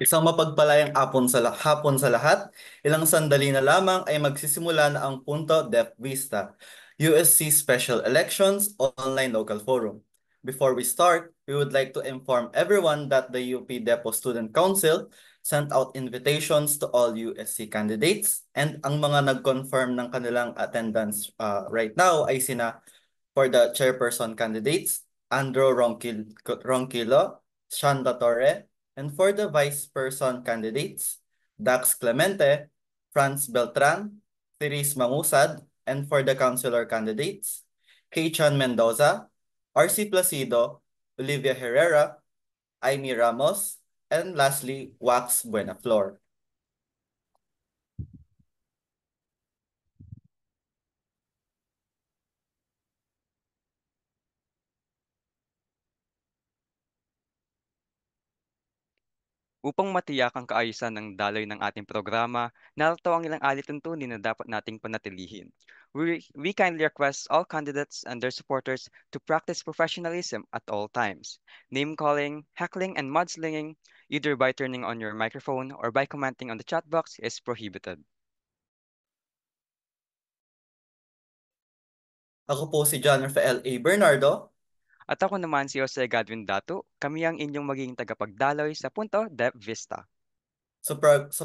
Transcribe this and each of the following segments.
Isang mapagpalayang hapon sa lahat. Ilang sandali na lamang ay magsisimula na ang Punto Def Vista, USC Special Elections Online Local Forum. Before we start, we would like to inform everyone that the UP Depo Student Council sent out invitations to all USC candidates, and ang mga nag-confirm ng kanilang attendance right now ay sina for the chairperson candidates, Andrew Ronquillo, Shanda Torre, and for the vice person candidates, Dax Clemente, Franz Beltran, Therese Mangusad, and for the councilor candidates, Kaychan Mendoza, RC Placido, Olivia Herrera, Amy Ramos, and lastly, Wax Buenaflor. Upang matiyak ang kaayusan ng daloy ng ating programa, narito ang ilang alituntunin na dapat nating panatilihin. We kindly request all candidates and their supporters to practice professionalism at all times. Name-calling, heckling, and mudslinging, either by turning on your microphone or by commenting on the chat box, is prohibited. Ako po si John Rafael A. Bernardo. At ako naman si Jose Gadwin Dato, kami ang inyong magiging tagapagdaloy sa Punto de Vista. Sa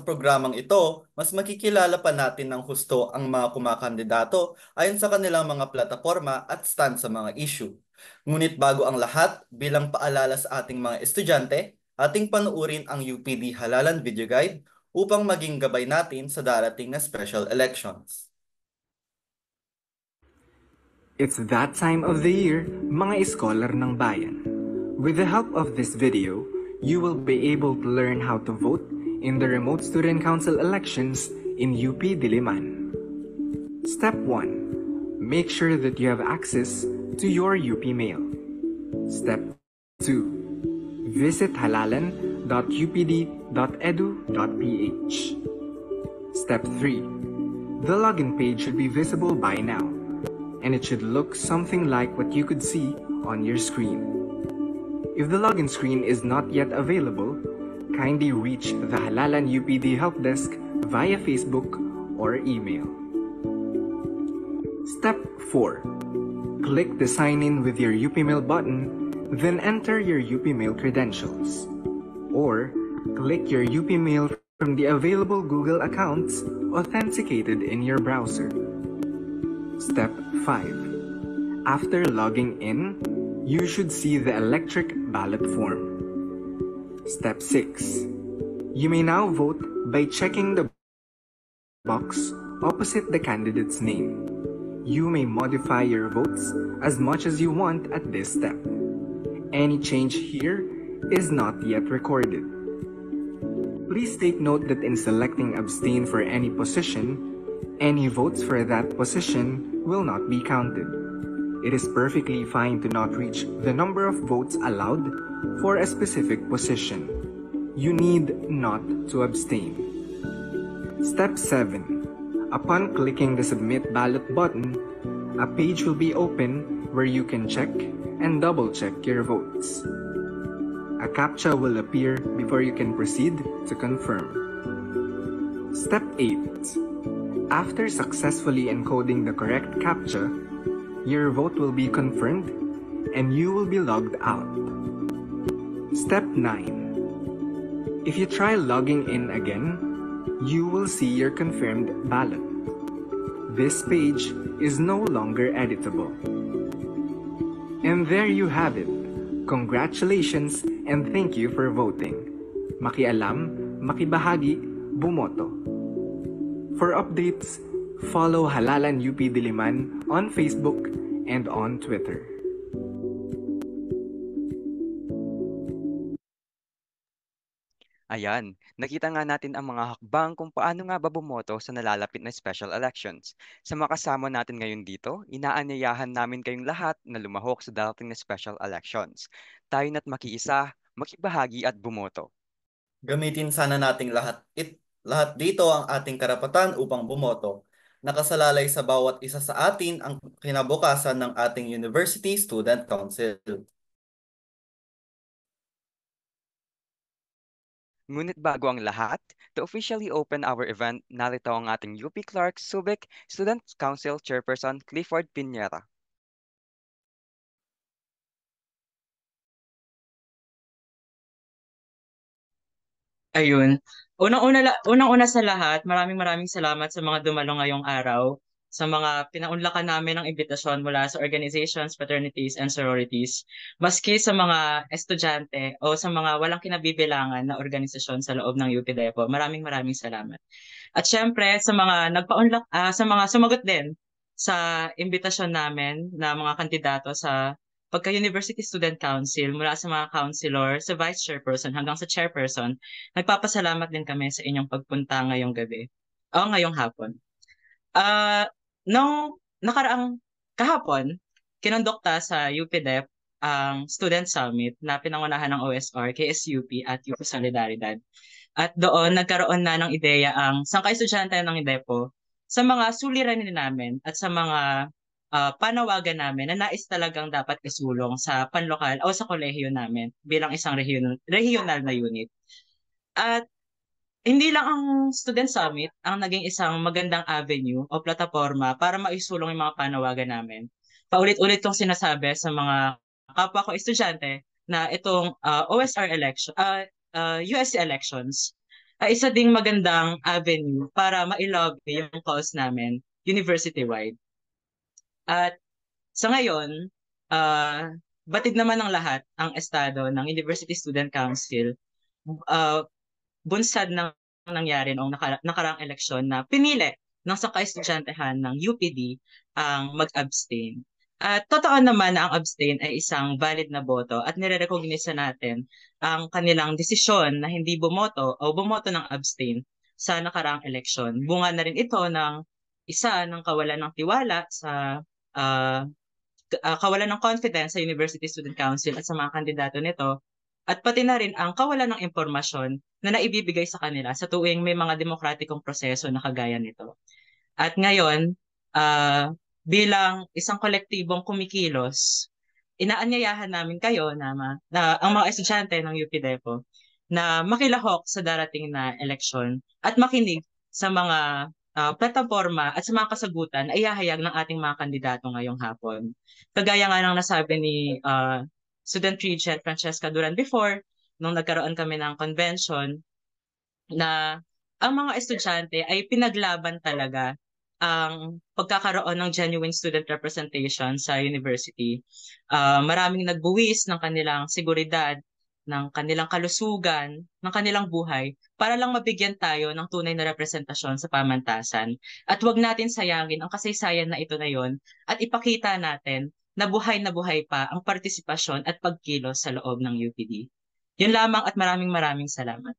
programang ito, mas makikilala pa natin ng husto ang mga kumakandidato ayon sa kanilang mga plataforma at stand sa mga issue. Ngunit bago ang lahat, bilang paalala sa ating mga estudyante, ating panuurin ang UPD Halalan Video Guide upang maging gabay natin sa darating na special elections. It's that time of the year, mga iskolar ng bayan. With the help of this video, you will be able to learn how to vote in the remote student council elections in UP Diliman. Step 1. Make sure that you have access to your UP mail. Step 2. Visit halalan.upd.edu.ph. Step 3. The login page should be visible by now, and it should look something like what you could see on your screen. If the login screen is not yet available, kindly reach the Halalan UPD Help Desk via Facebook or email. Step 4. Click the Sign In with your UPmail button, then enter your UPmail credentials. Or click your UPmail from the available Google accounts authenticated in your browser. Step 5. After logging in, you should see the electric ballot form. Step 6. You may now vote by checking the box opposite the candidate's name. You may modify your votes as much as you want at this step. Any change here is not yet recorded. Please take note that in selecting abstain for any position, any votes for that position will not be counted. It is perfectly fine to not reach the number of votes allowed for a specific position. You need not to abstain. Step 7. Upon clicking the Submit Ballot button, a page will be open where you can check and double-check your votes. A CAPTCHA will appear before you can proceed to confirm. Step 8. After successfully encoding the correct CAPTCHA, your vote will be confirmed and you will be logged out. Step 9. If you try logging in again, you will see your confirmed ballot. This page is no longer editable. And there you have it. Congratulations and thank you for voting. Makialam, makibahagi, bumoto. For updates, follow Halalan UP Diliman on Facebook and on Twitter. Ayan, nakita nga natin ang mga hakbang kung paano nga ba bumoto sa nalalapit na special elections. Sa makasama natin ngayon dito, inaanyayahan namin kayong lahat na lumahok sa darating na special elections. Tayo na't makiisa, makibahagi at bumoto. Gamitin sana nating lahat dito ang ating karapatan upang bumoto. Nakasalalay sa bawat isa sa atin ang kinabukasan ng ating University Student Council. Ngunit bago ang lahat, to officially open our event, narito ang ating UP Clark Subic Student Council Chairperson Clifford Piñera. Ayun. Unang-una sa lahat, maraming salamat sa mga dumalo ngayong araw, sa mga pinaunlakan namin ng imbitasyon mula sa organizations, fraternities, and sororities, maski sa mga estudyante o sa mga walang kinabibilangan na organisasyon sa loob ng UP Depo. Maraming salamat. At syempre sa mga sumagot din sa imbitasyon namin na mga kandidato sa pagka-University Student Council mula sa mga councilor, sa vice chairperson hanggang sa chairperson, nagpapasalamat din kami sa inyong pagpunta ngayong gabi o ngayong hapon. Nung nakaraang kahapon, kinondukta sa UPDEP ang Student Summit na pinangunahan ng OSR, KSUP at UP Solidaridad. At doon nagkaroon na ng ideya ang sangka-estudyante ng IDEPO sa mga suliranin namin at sa mga panawagan namin na nais talagang dapat isulong sa panlokal o sa kolehiyo namin bilang isang regional na unit. At hindi lang ang Student Summit ang naging isang magandang avenue o plataforma para maisulong yung mga panawagan namin. Paulit-ulit kong sinasabi sa mga kapwa ko estudyante na itong USC elections ay isa ding magandang avenue para mailobby yung cause namin university-wide. At sa ngayon, uh, batid naman ng lahat ang estado ng University Student Council, uh, bunsad ng nangyari noong nakaraang eleksyon na pinili ng sangka-estudyantehan ng UPD ang mag-abstain. At totoo naman na ang abstain ay isang valid na boto at nire-recognize natin ang kanilang desisyon na hindi bumoto o bumoto ng abstain sa nakaraang eleksyon. Bunga na rin ito ng isa ng kawalan ng tiwala sa uh, kawalan ng confidence sa University Student Council at sa mga kandidato nito, at pati na rin ang kawalan ng impormasyon na naibibigay sa kanila sa tuwing may mga demokratikong proseso na kagaya nito. At ngayon, bilang isang kolektibong kumikilos, inaanyayahan namin kayo na ang mga estudyante ng UP Depo na makilahok sa darating na eleksyon at makinig sa mga plataforma at sa mga kasagutan na ihahayag ng ating mga kandidato ngayong hapon. Kagaya nga ng nasabi ni Student Regent Francesca Duran before, nung nagkaroon kami ng convention, na ang mga estudyante ay pinaglaban talaga ang pagkakaroon ng genuine student representation sa university. Maraming nagbuwis ng kanilang seguridad, ng kanilang kalusugan, ng kanilang buhay para lang mabigyan tayo ng tunay na representasyon sa pamantasan. At huwag natin sayangin ang kasaysayan na ito na yon at ipakita natin na buhay pa ang partisipasyon at pagkilos sa loob ng UPD. Yun lamang at maraming salamat.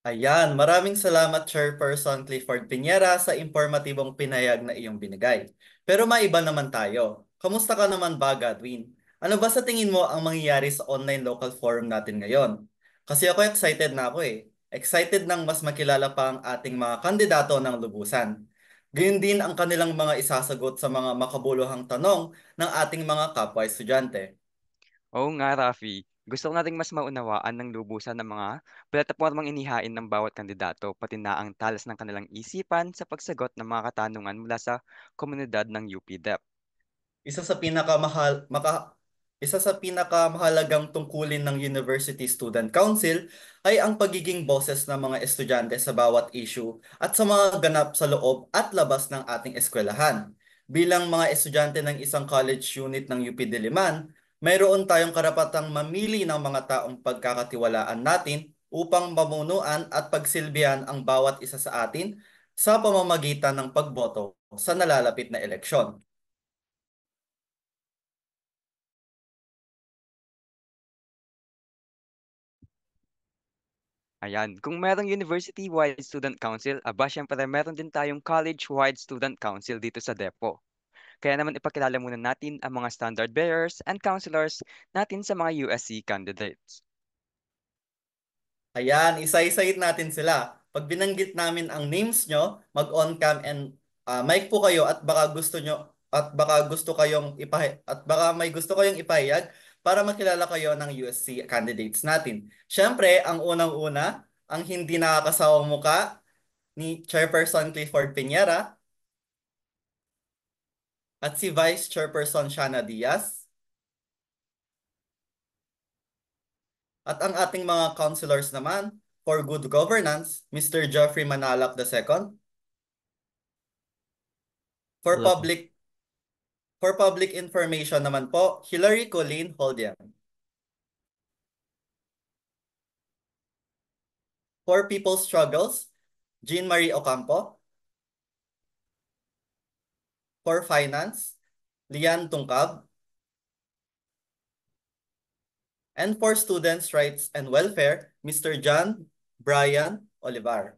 Ayan, maraming salamat Chairperson Clifford Piñera sa impormatibong pinayag na iyong binigay. Pero maiba naman tayo. Kamusta ka naman ba, Godwin? Ano ba sa tingin mo ang mangyayari sa online local forum natin ngayon? Kasi ako excited na ako eh. Excited nang mas makilala pa ang ating mga kandidato ng lubusan. Gayun din ang kanilang mga isasagot sa mga makabuluhang tanong ng ating mga kapwa estudyante. Oo nga, Rafi. Gusto ko nating mas maunawaan ng lubusan ng mga platapormang inihain ng bawat kandidato, pati na ang talas ng kanilang isipan sa pagsagot ng mga katanungan mula sa komunidad ng UPDEP. Isa sa isa sa pinakamahalagang tungkulin ng University Student Council ay ang pagiging boses ng mga estudyante sa bawat issue at sa mga ganap sa loob at labas ng ating eskwelahan. Bilang mga estudyante ng isang college unit ng UP Diliman, mayroon tayong karapatang mamili ng mga taong pagkakatiwalaan natin upang mamunuan at pagsilbihan ang bawat isa sa atin sa pamamagitan ng pagboto sa nalalapit na eleksyon. Ayan, kung merong university-wide student council, aba syempre meron din tayong college-wide student council dito sa Depo. Kaya naman ipakilala muna natin ang mga standard bearers and counselors natin sa mga USC candidates. Ayan, isa-isahin natin sila. Pag binanggit namin ang names nyo, mag-on cam and mic po kayo at baka gusto nyo at baka gusto kayong at baka may gusto kayong ipahayag, para makilala kayo ng USC candidates natin. Siyempre, ang unang-una, ang hindi nakakasawang muka ni Chairperson Clifford Piñera at si Vice Chairperson Shana Diaz at ang ating mga councilors naman for good governance, Mr. Jeffrey Manalak II, for Hello po. public information naman po, Hillary Colleen Holdiam. For People's Struggles, Jean Marie Ocampo. For Finance, Lian Tungkab. And for Students' Rights and Welfare, Mr. John Brian Olivar.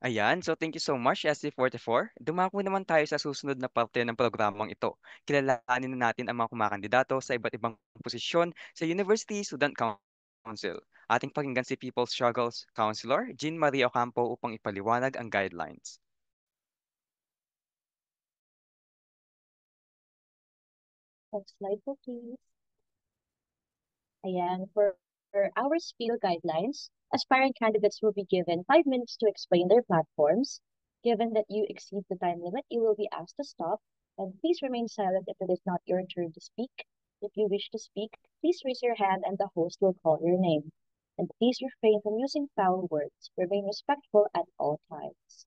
Ayan, so thank you so much, SC44. Dumako naman tayo sa susunod na parte ng programang ito. Kilalanin na natin ang mga kumakandidato sa iba't ibang posisyon sa University Student Council. Ating pakinggan si People's Struggles Councilor Jean Marie Ocampo upang ipaliwanag ang guidelines. Next slide po, please. Ayan, for our spiel guidelines, aspiring candidates will be given 5 minutes to explain their platforms. Given that you exceed the time limit, you will be asked to stop, and please remain silent if it is not your turn to speak. If you wish to speak, please raise your hand and the host will call your name. And please refrain from using foul words. Remain respectful at all times.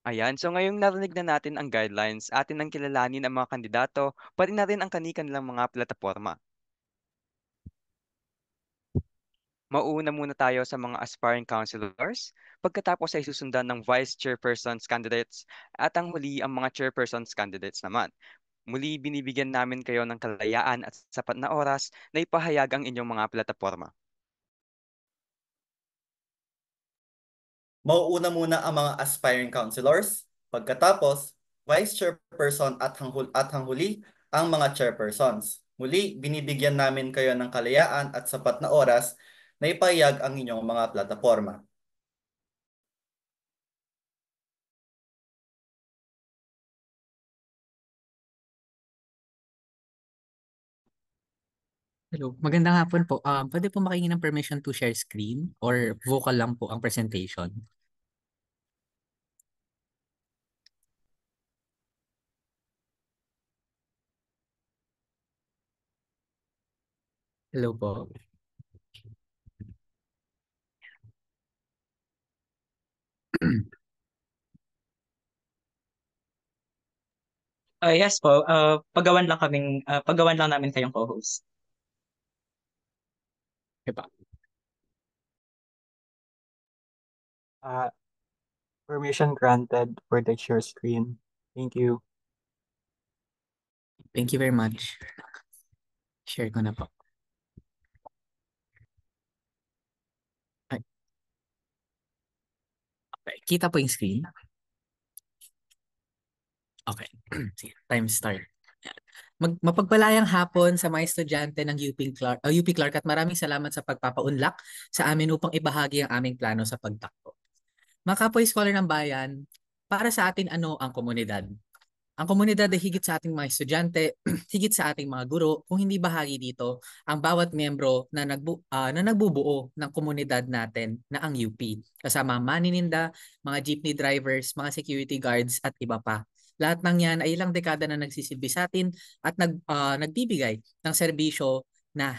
Ayan, so ngayong narinig na natin ang guidelines, atin ang kilalanin ang mga kandidato, pati na rin ang kanilang mga plataforma. Mauuna muna tayo sa mga aspiring councilors, pagkatapos ay susundan ng vice chairpersons candidates, at ang huli ang mga chairpersons candidates naman. Muli binibigyan namin kayo ng kalayaan at sapat na oras na ipahayag ang inyong mga plataforma. Mauuna muna ang mga aspiring councilors, pagkatapos, vice chairperson at hanghuli ang mga chairpersons. Muli, binibigyan namin kayo ng kalayaan at sapat na oras na ipahayag ang inyong mga plataforma. Hello, magandang hapon po. Pwede po makihingi ng permission to share screen or vocal lang po ang presentation? Hello po. Yes po, pagawan lang namin kayong co-host. Okay pa. Permission granted for the share screen. Thank you. Thank you very much. Share ko na po. Ay. Okay, kita po yung screen? Okay. Sige, time start. Mapagpalayang hapon sa mga estudyante ng UP Clark at maraming salamat sa pagpapaunlak sa amin upang ibahagi ang aming plano sa pagtakbo. Mga kapwa scholar ng bayan, para sa atin ano ang komunidad? Ang komunidad ay higit sa ating mga estudyante, higit sa ating mga guro, kung hindi bahagi dito ang bawat miyembro na nagbubuo ng komunidad natin na ang UP. Kasama manininda, mga jeepney drivers, mga security guards at iba pa. Lahat ng yan ay ilang dekada na nagsisilbi sa atin at nagbibigay ng serbisyo na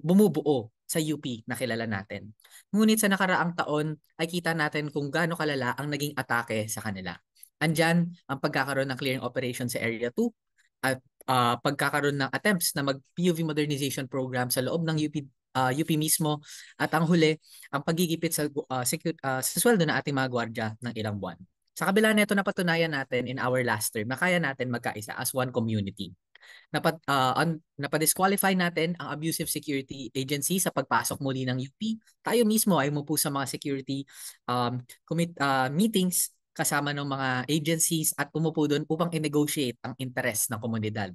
bumubuo sa UP na kilala natin. Ngunit sa nakaraang taon ay kita natin kung gaano kalala ang naging atake sa kanila. Andyan ang pagkakaroon ng clearing operation sa Area 2 at pagkakaroon ng attempts na mag-PUV modernization program sa loob ng UP mismo at ang huli, ang pagigipit sa sweldo ng ating mga gwardya ng ilang buwan. Sa kabila nito, napatunayan natin in our last term na kaya natin magkaisa as one community. Napadisqualify natin ang abusive security agency sa pagpasok muli ng UP. Tayo mismo ay umupo sa mga security meetings kasama ng mga agencies at umupo doon upang i-negotiate ang interes ng komunidad.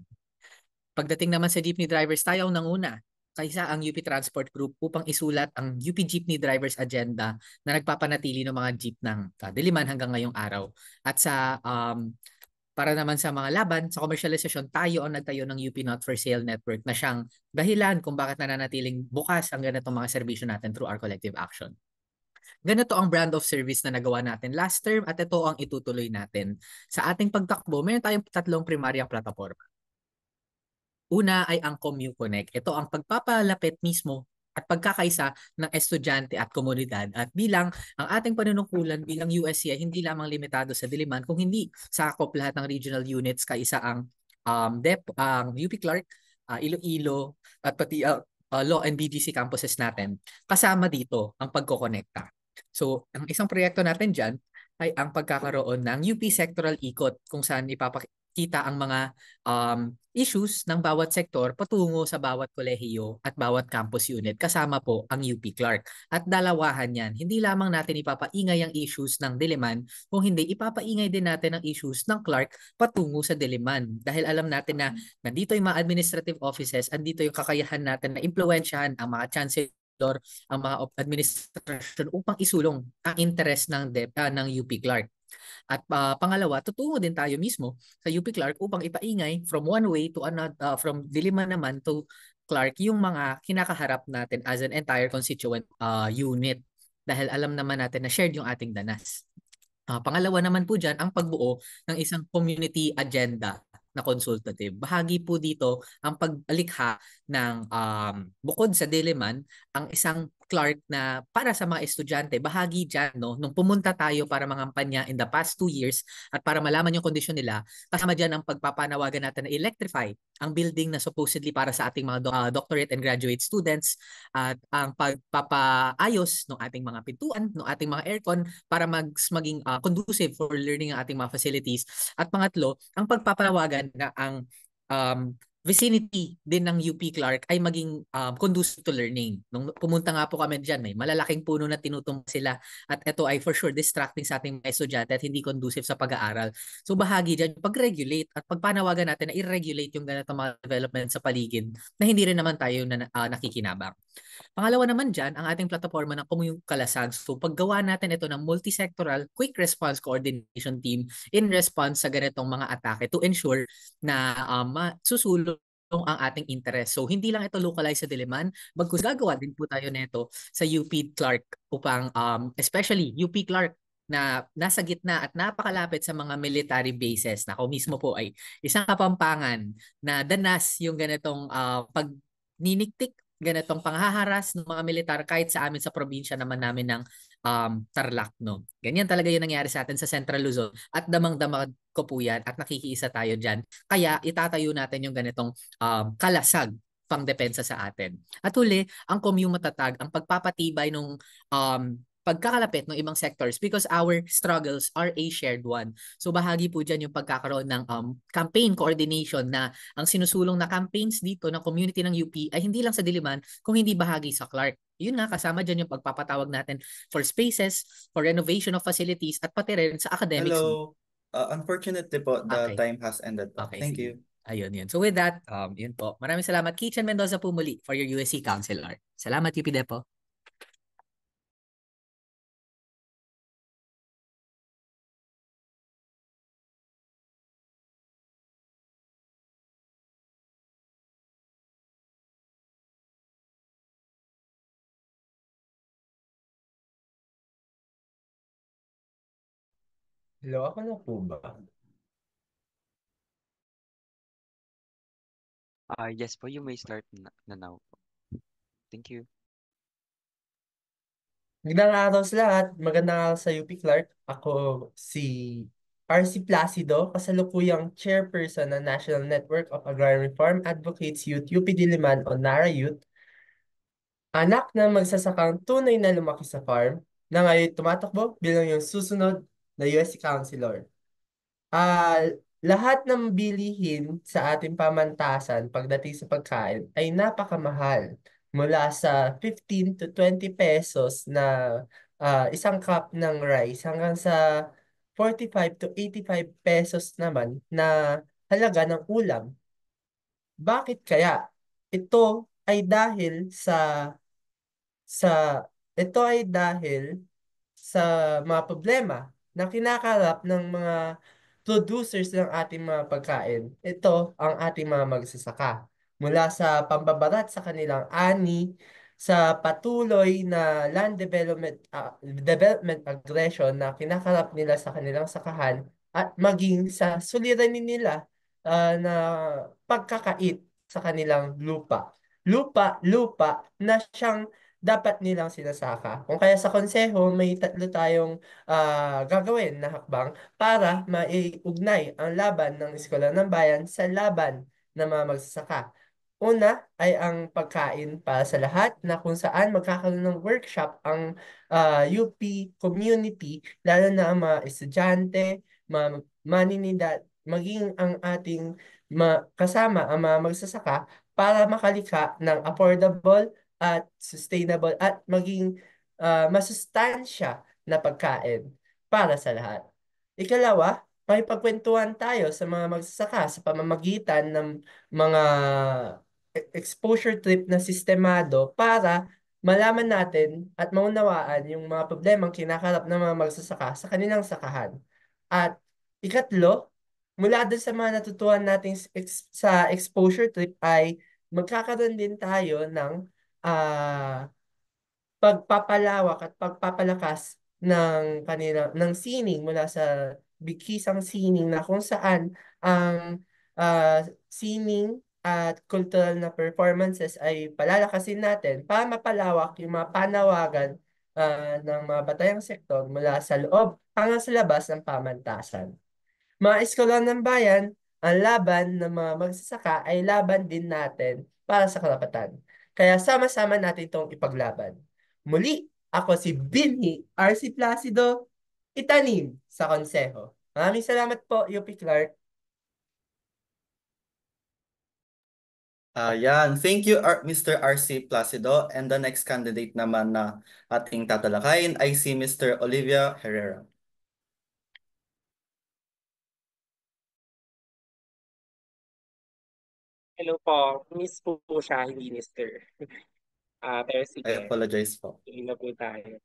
Pagdating naman sa jeepney drivers, tayo ang nanguna kaisa ang UP Transport Group upang isulat ang UP Jeepney Drivers Agenda na nagpapanatili ng mga jeep ng Diliman hanggang ngayong araw. At para naman sa mga laban, sa komersyalisasyon, tayo ang nagtayo ng UP Not For Sale Network na siyang dahilan kung bakit nananatiling bukas ang ganitong mga serbisyo natin through our collective action. Ganito ang brand of service na nagawa natin last term at ito ang itutuloy natin. Sa ating pagtakbo, mayroon tayong tatlong primaryang plataforma. Una ay ang CommuConnect. Ito ang pagpapalapit mismo at pagkakaisa ng estudyante at komunidad. At bilang ang ating panunungkulan bilang USC ay hindi lamang limitado sa Diliman, kung hindi sakop lahat ng regional units, kaisa ang ang UP Clark, Iloilo, at pati Law and BGC campuses natin. Kasama dito ang pagkokonekta. So, ang isang proyekto natin dyan ay ang pagkakaroon ng UP Sectoral Ikot kung saan ipapakita ang mga issues ng bawat sektor patungo sa bawat kolehiyo at bawat campus unit. Kasama po ang UP Clark. At dalawahan yan. Hindi lamang natin ipapaingay ang issues ng Diliman, kung hindi ipapaingay din natin ang issues ng Clark patungo sa Diliman. Dahil alam natin na nandito yung mga administrative offices, andito yung kakayahan natin na impluwensyahan ang mga chancellor, ang mga administration upang isulong ang interest ng UP Clark. At pangalawa, tutungo din tayo mismo sa UP Clark upang ipaingay from one way to another, from Diliman naman to Clark, yung mga kinakaharap natin as an entire constituent unit. Dahil alam naman natin na shared yung ating danas. Pangalawa naman po dyan, ang pagbuo ng isang community agenda na consultative. Bahagi po dito ang paglikha ng bukod sa Diliman, ang isang Clark na para sa mga estudyante. Bahagi dyan, no, nung pumunta tayo para mangampanya in the past 2 years at para malaman yung kondisyon nila, kasama dyan ang pagpapanawagan natin na electrify ang building na supposedly para sa ating mga doctorate and graduate students, at ang pagpapaayos ng ating mga pintuan, ng ating mga aircon para maging conducive for learning ang ating mga facilities. At pangatlo, ang pagpapanawagan na ang vicinity din ng UP Clark ay maging conducive to learning. Nung pumunta nga po kami dyan, may malalaking puno na tinutumba sila at ito ay for sure distracting sa ating mga estudyante at hindi conducive sa pag-aaral. So bahagi dyan, pag-regulate at pagpanawagan natin na i-regulate yung ganitong mga development sa paligid na hindi rin naman tayo nakikinabang. Pangalawa naman dyan, ang ating plataforma ng Kalasan. So paggawa natin ito ng multi-sectoral quick response coordination team in response sa ganitong mga atake to ensure na susulong ang ating interest. So hindi lang ito localized sa Diliman, bagkus gagawa din po tayo nito sa UP Clark upang especially UP Clark na nasa gitna at napakalapit sa mga military bases na ako mismo po ay isang kapampangan na danas yung ganitong pagniniktik, ganitong panghaharas ng mga militar kahit sa amin sa probinsya naman namin ng Tarlac, no. Ganyan talaga yung nangyari sa atin sa Central Luzon at damang-damang ko po yan at nakikiisa tayo dyan. Kaya itatayo natin yung ganitong kalasag pangdepensa sa atin. At huli, ang matatag, ang pagpapatibay ng pagkakalapit ng ibang sectors because our struggles are a shared one. So bahagi po dyan yung pagkakaroon ng campaign coordination na ang sinusulong na campaigns dito ng community ng UP ay hindi lang sa Diliman kung hindi bahagi sa Clark. Yun nga, kasama dyan yung pagpapatawag natin for spaces, for renovation of facilities at pati rin sa academics. Hello. Unfortunately po, the Okay. time has ended po. Okay, Thank sige. you. Ayun, yun. So with that, yun po. Maraming salamat. Kitchen Mendoza po muli for your USC Counselor. Salamat, UP Depo. Hello, ako na po ba? Yes po, you may start na now po. Thank you. Magandang araw sa lahat. Magandang araw sa UP Clark. Ako si RC Placido, kasalukuyang chairperson ng National Network of Agrarian Farm Advocates Youth, UP Diliman o NARA Youth. Anak na magsasakang tunay na lumaki sa farm na ngayon tumatakbo bilang yung susunod na USC Counselor. Lahat ng bilihin sa ating pamantasan pagdating sa pagkain ay napakamahal. Mula sa 15 to 20 pesos na isang cup ng rice hanggang sa 45 to 85 pesos naman na halaga ng ulam. Bakit kaya? Ito ay dahil sa ito ay dahil sa mga problema na kinakarap ng mga producers ng ating mga pagkain. Ito ang ating mga magsasaka. Mula sa pambabarat sa kanilang ani, sa patuloy na land development aggression na kinakarap nila sa kanilang sakahan, at maging sa suliranin nila na pagkakait sa kanilang lupa. Lupa na siyang dapat nilang sinasaka. Kung kaya sa konseho, may tatlo tayong gagawin na hakbang para maiugnay ang laban ng Eskwela ng Bayan sa laban ng mga magsasaka. Una ay ang pagkain para sa lahat, na kung saan magkakaroon ng workshop ang UP community, lalo na ang mga estudyante, mga maninindad, maging ang ating kasama ang mga magsasaka para makalikha ng affordable at sustainable at maging masustansya na pagkain para sa lahat. Ikalawa, makipagkwentuhan tayo sa mga magsasaka sa pamamagitan ng mga exposure trip na sistemado para malaman natin at maunawaan yung mga problemang kinakarap ng mga magsasaka sa kanilang sakahan. At ikatlo, mula doon sa mga natutuhan natin sa exposure trip ay magkakaroon din tayo ng ah pagpapalawak at pagpapalakas ng sining mula sa bikisang sining, na kung saan ang sining at cultural na performances ay palalakasin natin para mapalawak yung mga panawagan ng mga batayang sektor mula sa loob hanggang sa labas ng pamantasan. Mga Eskwelahan ng Bayan, ang laban ng mga magsasaka ay laban din natin para sa karapatan. Kaya sama-sama natin itong ipaglaban. Muli, ako si Binhi RC Placido, itanim sa konseho. Maraming salamat po, UP Clark. Yan. Thank you, Mr. RC Placido. And the next candidate naman na ating tatalakayin ay si Mr. Olivia Herrera. Hello po. Miss po siya, hindi mister. Pero I sige, apologize po. tuloy na po tayo.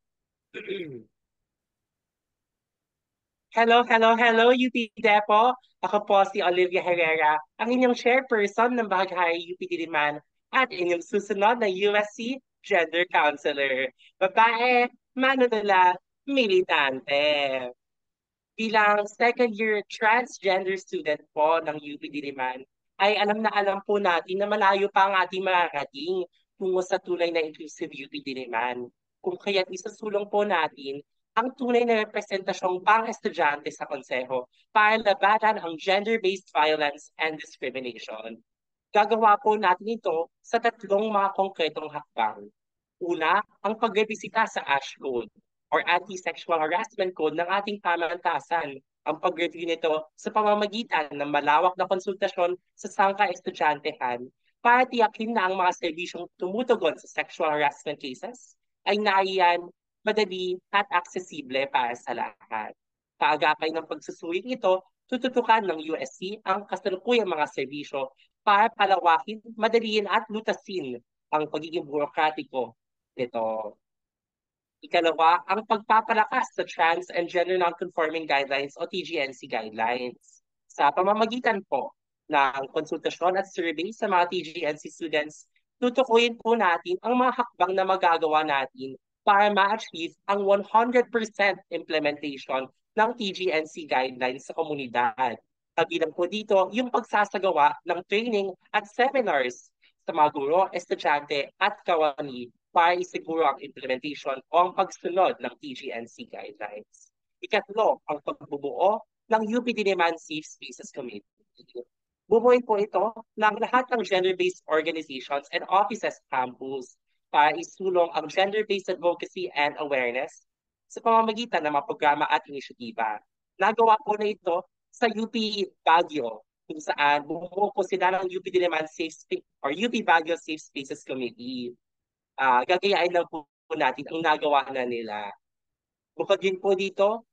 Hello, UP Depo. Ako po si Olivia Herrera, ang inyong chairperson ng Bahaghari UP Diliman at inyong susunod na USC Gender Counselor. Babae, manunula, militante. Bilang second year transgender student po ng UP Diliman, ay alam na alam po natin na malayo pa ang ating mararating tungo sa tunay na inclusive UP Diliman. Kung kaya't isusulong po natin ang tunay na representasyong pang-estudyante sa konseho para labanan ang gender-based violence and discrimination. Gagawa po natin ito sa tatlong mga konkretong hakbang. Una, ang pagrebisita sa ASH Code or Anti-Sexual Harassment Code ng ating pamantasan. Ang pag-review nito sa pamamagitan ng malawak na konsultasyon sa sangka-estudyantehan para tiyakin na ang mga serbisyong tumutugon sa sexual harassment cases ay naiyan, madali at aksesible para sa lahat. Kaagapay ng pagsusuwing ito, tututukan ng USC ang kasalukuyang mga serbisyo para palawakin, madaliin at lutasin ang pagiging burokratiko nito. Ikalawa, ang pagpapalakas sa Trans and Gender Nonconforming Guidelines o TGNC Guidelines. Sa pamamagitan po ng konsultasyon at survey sa mga TGNC students, tutukuyin po natin ang mga hakbang na magagawa natin para ma-achieve ang 100% implementation ng TGNC guidelines sa komunidad. Kabilang po dito yung pagsasagawa ng training at seminars sa mga guro, estudyante at kawani para isiguro ang implementation o ang pagsunod ng TGNC guidelines. Ikatlo, ang pagbubuo ng UP Diliman Safe Spaces Committee. Bubuin po ito ng lahat ng gender-based organizations and offices campus para isulong ang gender-based advocacy and awareness sa pamamagitan ng mga programa at inisyatiba. Nagawa po na ito sa UP Baguio, kung saan bumuo po sila ng UP Diliman Safe Space or UP Baguio Safe Spaces Committee. Gagayain lang po natin ang nagawa na nila. Bukod din po dito,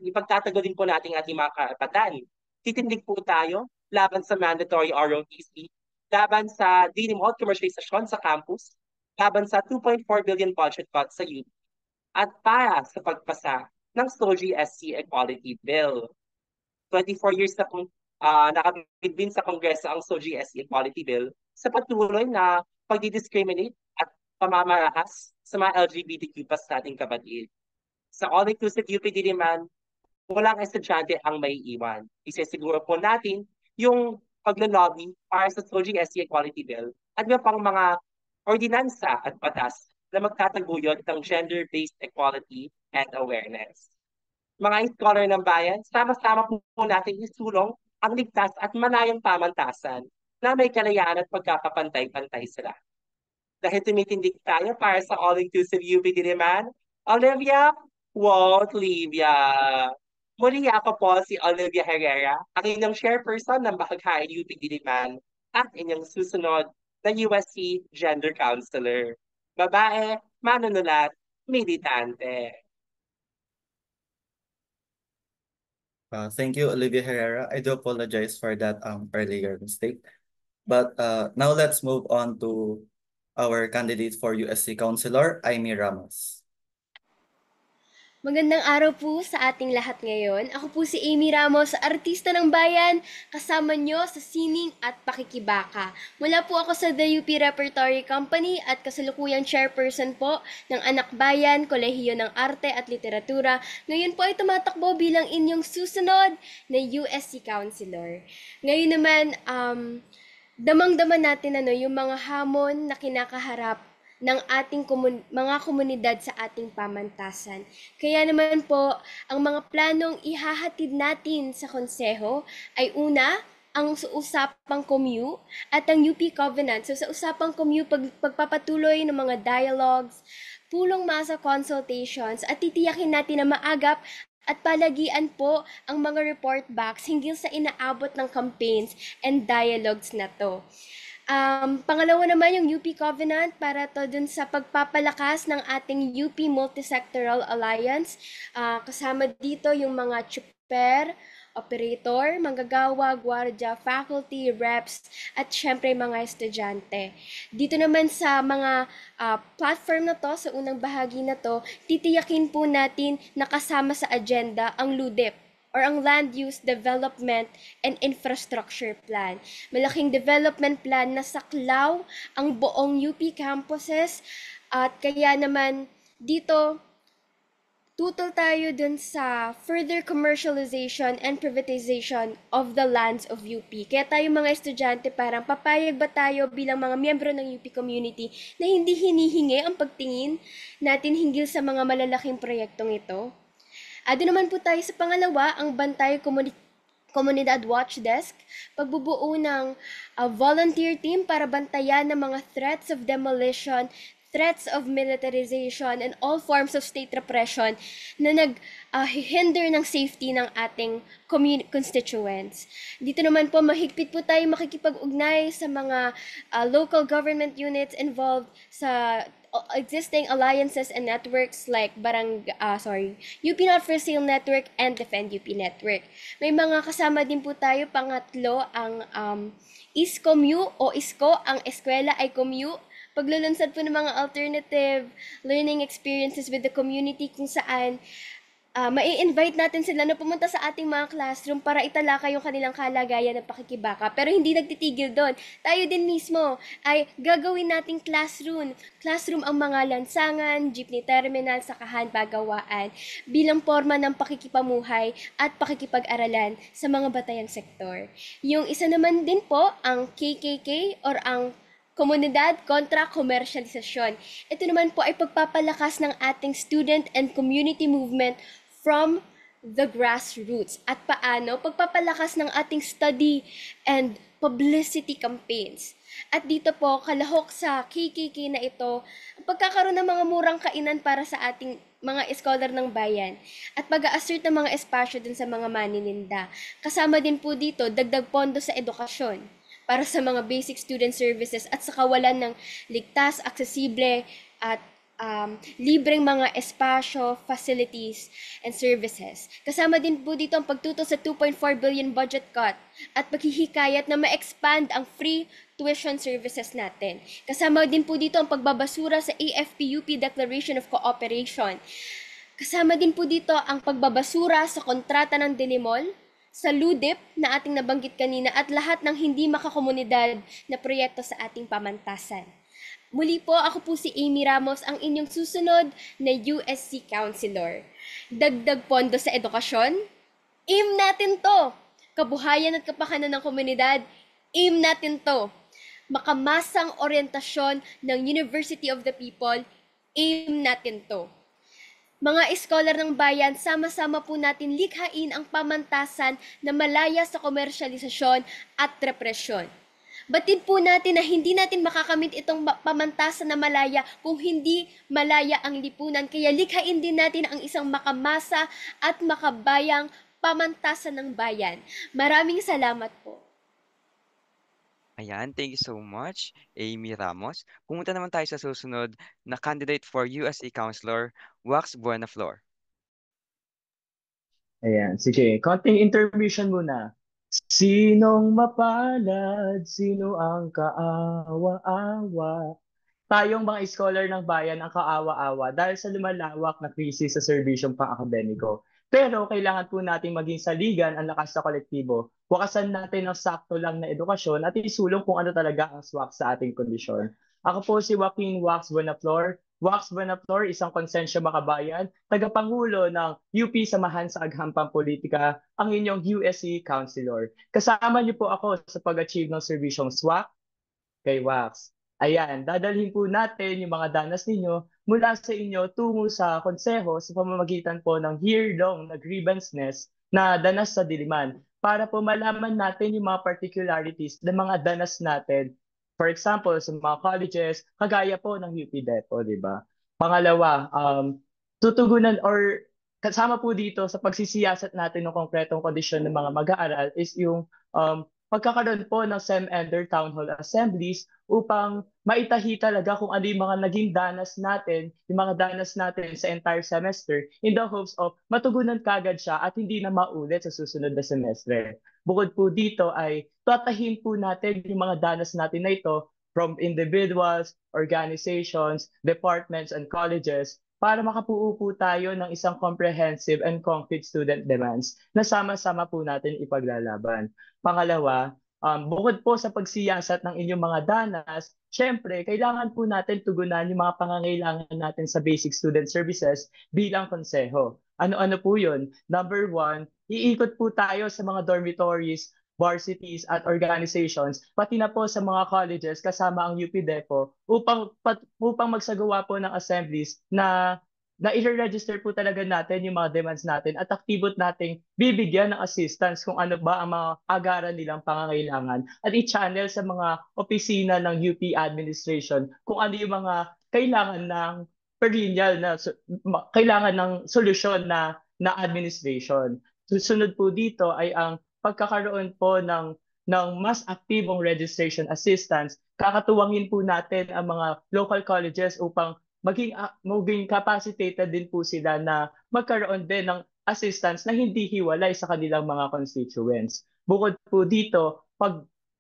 ipagtatago din po natin ating mga karapatan. Titindig po tayo laban sa mandatory ROTC laban sa dinimod commercialization sa campus, laban sa 2.4 billion budget cut sa UP, at para sa pagpasa ng SOGI-SC Equality Bill. 24 years na kung nakabidbin sa Kongreso ang SOGI-SC Equality Bill sa patuloy na pagdidiscriminate at pamamarahas sa mga LGBTQ+ nating kapatid. Sa all-inclusive UP Diliman, walang estudyante ang may iwan. Isisiguro po natin yung paglalobby para sa SOGI-SC Equality Bill at iba pang mga ordinansa at batas na magtataguyod ng gender-based equality and awareness. Mga scholar ng bayan, sama-sama po natin isulong ang ligtas at malayang pamantasan na may kalayaan at pagkakapantay-pantay sila. Dahil tumitindig tayo para sa all-inclusive UP Diliman, Olivia won't leave ya. Muli ako po si Olivia Herrera, ang inyong chairperson ng Bahaghain UP Diliman at inyong susunod na USC Gender Counselor. Babae, manunulat, militante. Thank you, Olivia Herrera. I do apologize for that earlier mistake. But now let's move on to our candidate for USC Counselor, Amy Ramos. Magandang araw po sa ating lahat ngayon. Ako po si Amy Ramos, artista ng bayan, kasama nyo sa sining at pakikibaka. Mula po ako sa The UP Repertory Company at kasalukuyang chairperson po ng Anak Bayan, Kolehiyo ng Arte at Literatura. Ngayon po ay tumatakbo bilang inyong susunod na USC Counselor. Ngayon naman, damang-dama natin yung mga hamon na kinakaharap ng ating mga komunidad sa ating pamantasan. Kaya naman po, ang mga planong ihahatid natin sa konseho ay una, ang usapang COMU at ang UP Covenant. So sa usapang COMU, pagpapatuloy ng mga dialogues, pulong masa consultations, at titiyakin natin na maagap at palagian po ang mga report backs hinggil sa inaabot ng campaigns and dialogues na to. Pangalawa naman yung UP Covenant para to dun sa pagpapalakas ng ating UP Multisectoral Alliance. Kasama dito yung mga chuper, operator, manggagawa, gwardiya, faculty, reps, at syempre mga estudyante. Dito naman sa mga platform na to, sa unang bahagi na to, titiyakin po natin na kasama sa agenda ang LUDEP, or ang Land Use Development and Infrastructure Plan. Malaking development plan na saklaw ang buong UP campuses at kaya naman dito tutol tayo dun sa further commercialization and privatization of the lands of UP. Kaya tayo mga estudyante, parang papayag ba tayo bilang mga miyembro ng UP community na hindi hinihingi ang pagtingin natin hinggil sa mga malalaking proyektong ito? Doon naman po tayo sa pangalawa, ang Bantay Komunidad Watch Desk, pagbubuo ng volunteer team para bantayan ng mga threats of demolition, threats of militarization, and all forms of state repression na nag-hinder ng safety ng ating constituents. Dito naman po, mahigpit po tayo makikipag-ugnay sa mga local government units involved sa existing alliances and networks like UP Not For Sale Network and Defend UP Network. May mga kasama din po tayo, pangatlo, ang ISCOMU o ISCO, ang eskwela ay COMU. Paglulunsad po ng mga alternative learning experiences with the community kung saan mai-invite natin sila na pumunta sa ating mga classroom para italakay yung kanilang kalagayan ng pakikibaka. Pero hindi nagtitigil doon. Tayo din mismo ay gagawin nating classroom ang mga lansangan, jeepney terminal, sakahan, pagawaan bilang forma ng pakikipamuhay at pakikipag-aralan sa mga batayang sektor. Yung isa naman din po, ang KKK or ang Komunidad kontra Komersyalisasyon. Ito naman po ay pagpapalakas ng ating student and community movement from the grassroots. At paano? Pagpapalakas ng ating study and publicity campaigns. At dito po, kalahok sa KKK na ito, ang pagkakaroon ng mga murang kainan para sa ating mga scholar ng bayan at pag-a-assert ng mga espasyo dun sa mga manininda. Kasama din po dito, dagdag pondo sa edukasyon para sa mga basic student services at sa kawalan ng ligtas, aksesible at libreng mga espasyo, facilities, and services. Kasama din po dito ang pagtuto sa 2.4 billion budget cut at paghihikayat na ma-expand ang free tuition services natin. Kasama din po dito ang pagbabasura sa AFP-UP Declaration of Cooperation. Kasama din po dito ang pagbabasura sa kontrata ng Dilimol, sa LUDIP na ating nabanggit kanina at lahat ng hindi makakomunidad na proyekto sa ating pamantasan. Muli po, ako po si Amy Ramos, ang inyong susunod na USC Counselor. Dagdag pondo sa edukasyon? Aim natin to! Kabuhayan at kapakanan ng komunidad? Aim natin to! Makamasang orientasyon ng University of the People? Aim natin to! Mga scholar ng bayan, sama-sama po natin likhain ang pamantasan na malaya sa komersyalisasyon at represyon. Batid po natin na hindi natin makakamit itong pamantasan na malaya kung hindi malaya ang lipunan. Kaya likhain din natin ang isang makamasa at makabayang pamantasan ng bayan. Maraming salamat po. Ayan, thank you so much, Amy Ramos. Pumunta naman tayo sa susunod na candidate for USC Counselor, Wax Buenaflor. Ayan, sige. Konting intermission muna. Sinong mapalad, sino ang kaawa-awa? Tayong mga scholar ng bayan ang kaawa-awa dahil sa lumalawak na krisis sa serbisyong pang-akademiko. Pero kailangan po nating maging saligan ang lakas sa kolektibo. Wakasan natin ang sakto lang na edukasyon at isulong kung ano talaga ang swak sa ating kondisyon. Ako po si Joaquin Wax Buenaflor. Wax Buenaflor, isang konsensya makabayan, tagapangulo ng UP Samahan sa Aghampang Politika, ang inyong USC Counselor. Kasama niyo po ako sa pag-achieve ng serbisyong SWAC kay Wax. Ayan, dadalhin po natin yung mga danas ninyo mula sa inyo tungo sa konseho sa pamamagitan po ng year-long na grievance nest na danas sa Diliman para po malaman natin yung mga particularities ng mga danas natin. For example, sa mga colleges, kagaya po ng UP Depo, di ba? Pangalawa, tutugunan or kasama po dito sa pagsisiyasat natin ng konkretong kondisyon ng mga mag-aaral is yung pagkakaroon po ng SEM-Ender Town Hall Assemblies upang maitahi talaga kung ano yung mga naging danas natin, yung mga danas natin sa entire semester in the hopes of matugunan kagad siya at hindi na maulit sa susunod na semestre. Bukod po dito ay tatahin po natin yung mga danas natin na ito from individuals, organizations, departments, and colleges para makapuo po tayo ng isang comprehensive and concrete student demands na sama-sama po natin ipaglalaban. Pangalawa, bukod po sa pagsiyasat ng inyong mga danas, syempre, kailangan po natin tugunan yung mga pangangailangan natin sa basic student services bilang konseho. Ano-ano po yun? Number one, iikot po tayo sa mga dormitories, varsities at organizations, pati na po sa mga colleges kasama ang UP Depo upang magsagawa po ng assemblies na i-register po talaga natin yung mga demands natin at aktibot nating bibigyan ng assistance kung ano ba ang mga agaran nilang pangangailangan at i-channel sa mga opisina ng UP administration kung ano yung mga kailangan ng perennial na kailangan ng solusyon na administration. Susunod po dito ay ang pagkakaroon po ng mas aktibong registration assistance. Kakatuwangin po natin ang mga local colleges upang maging capacitated din po sila na magkaroon din ng assistance na hindi hiwalay sa kanilang mga constituents. Bukod po dito,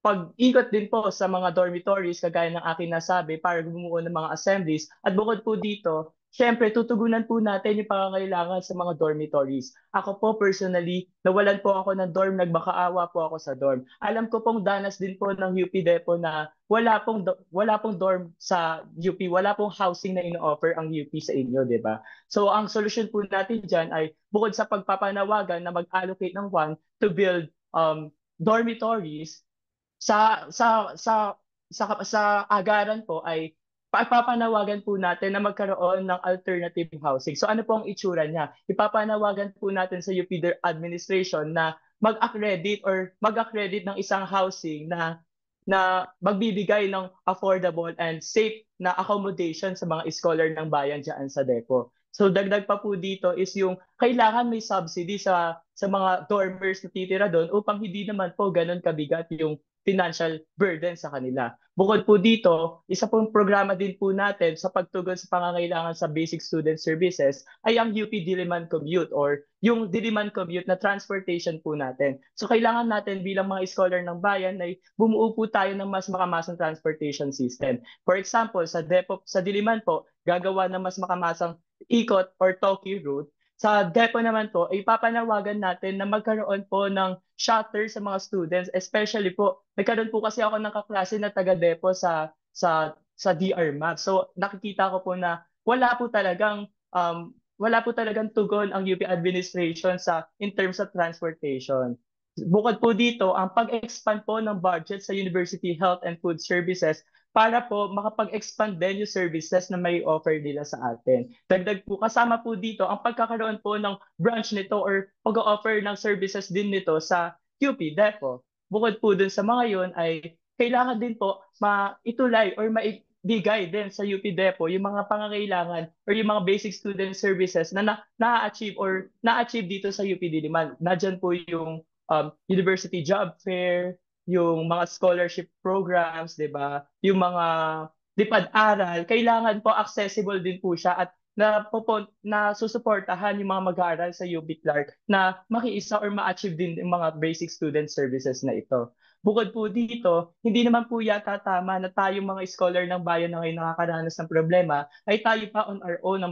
pag-ikot din po sa mga dormitories kagaya ng aking nasabi para bumuo ng mga assemblies at bukod po dito, syempre tutugunan po natin yung pangangailangan sa mga dormitories. Ako po personally, nawalan po ako ng dorm, nagmakaawa po ako sa dorm. Alam ko pong danas din po ng UP Depo na wala pong dorm sa UP, wala pong housing na ino-offer ang UP sa inyo, di ba? So ang solution po natin dyan ay bukod sa pagpapanawagan na mag-allocate ng fund to build dormitories, sa agaran po ay papanawagan po natin na magkaroon ng alternative housing. So ano po ang itsura niya? Ipapanawagan po natin sa UP administration na mag-accredit ng isang housing na magbibigay ng affordable and safe na accommodation sa mga scholar ng bayan dyan sa Depo. So dagdag pa po dito is yung kailangan may subsidy sa mga dormers na titira doon upang hindi naman po ganun kabigat yung financial burden sa kanila. Bukod po dito, isa pong programa din po natin sa pagtugon sa pangangailangan sa basic student services ay ang UP Diliman Commute or yung Diliman Commute na transportation po natin. So kailangan natin bilang mga scholar ng bayan ay bumuo po tayo ng mas makamasang transportation system. For example, sa Diliman po, gagawa ng mas makamasang ikot or talkie route. Sa DEPO naman po, ipapanawagan natin na magkaroon po ng shutter sa mga students, especially po, nagkaroon po kasi ako ng kaklase na taga-DEPO sa DR Map. So nakikita ko po na wala po talagang tugon ang UP administration in terms of transportation. Bukod po dito, ang pag-expand po ng budget sa University Health and Food Services para po makapag-expand din yung services na may offer nila sa atin. Dagdag po, kasama po dito ang pagkakaroon po ng branch nito or pag-offer ng services din nito sa UP Depo. Bukod po dun sa mga yun ay kailangan din po maitulay or maibigay din sa UP Depo yung mga pangangailangan or yung mga basic student services na na-achieve dito sa UP Diliman. Nadyan po yung university job fair, yung mga scholarship programs, 'di ba? Yung mga lipad-aral, kailangan po accessible din po siya at na susuportahan yung mga mag-aaral sa UP Clark na makiisa or ma-achieve din yung mga basic student services na ito. Bukod po dito, hindi naman po yata tama na tayong mga scholar ng bayan na ngayon nakakaranas ng problema ay tayo pa on our own na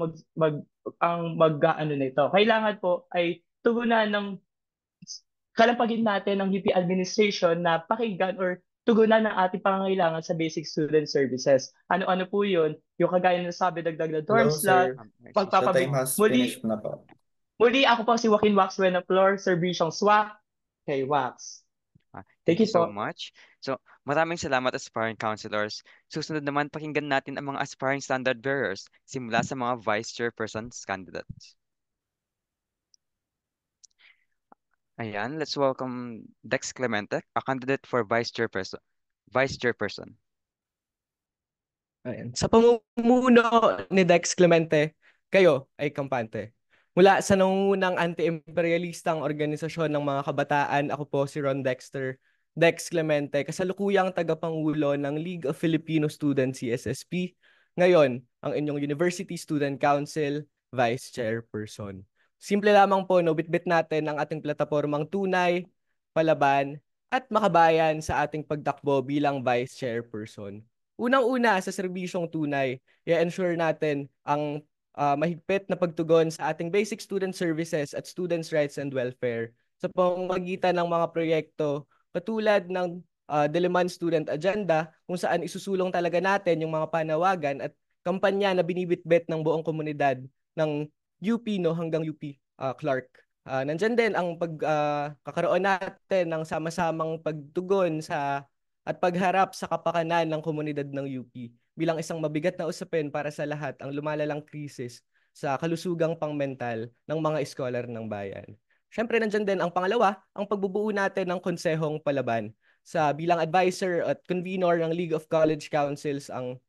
mag-ano nito. Kailangan po ay tugunan ng kalampagin natin ng UP administration na pakinggan or tugunan ng ating pangangailangan sa basic student services. Ano-ano po yun? Yung kagaya na sabi, dagdag na dorm Hello, slot, sir. The time has finished na po. Muli ako po si Joaquin Wax Buenaflor, Sir Bisyong Swak, kay Wax. Thank you so po. much. So, maraming salamat aspiring counselors. Susunod naman, pakinggan natin ang mga aspiring standard bearers simula sa mga vice chairpersons candidates. Ayan, let's welcome Dex Clemente, a candidate for vice chairperson. Ayan. Sa pamumuno ni Dex Clemente, kayo ay kampante. Mula sa nangungunang anti-imperialistang organisasyon ng mga kabataan, ako po si Ron Dexter, Dex Clemente, kasalukuyang tagapangulo ng League of Filipino Students CSSP, ngayon ang inyong University Student Council Vice Chairperson. Simple lamang po, no, bitbit natin ang ating platapormang tunay, palaban, at makabayan sa ating pagtakbo bilang Vice Chairperson. Unang-una sa serbisyong tunay, i-ensure natin ang mahigpit na pagtugon sa ating basic student services at students' rights and welfare sa pamamagitan ng mga proyekto katulad ng Diliman Student Agenda kung saan isusulong talaga natin yung mga panawagan at kampanya na binibitbit ng buong komunidad ng UP hanggang UP Clark. Nandyan din ang pagkakaroon natin ng sama-samang pagtugon at pagharap sa kapakanan ng komunidad ng UP bilang isang mabigat na usapin para sa lahat ang lumalalang krisis sa kalusugang pangmental ng mga scholar ng bayan. Siyempre, nandyan din ang pangalawa, ang pagbubuo natin ng konsehong palaban. Bilang advisor at convener ng League of College Councils, ang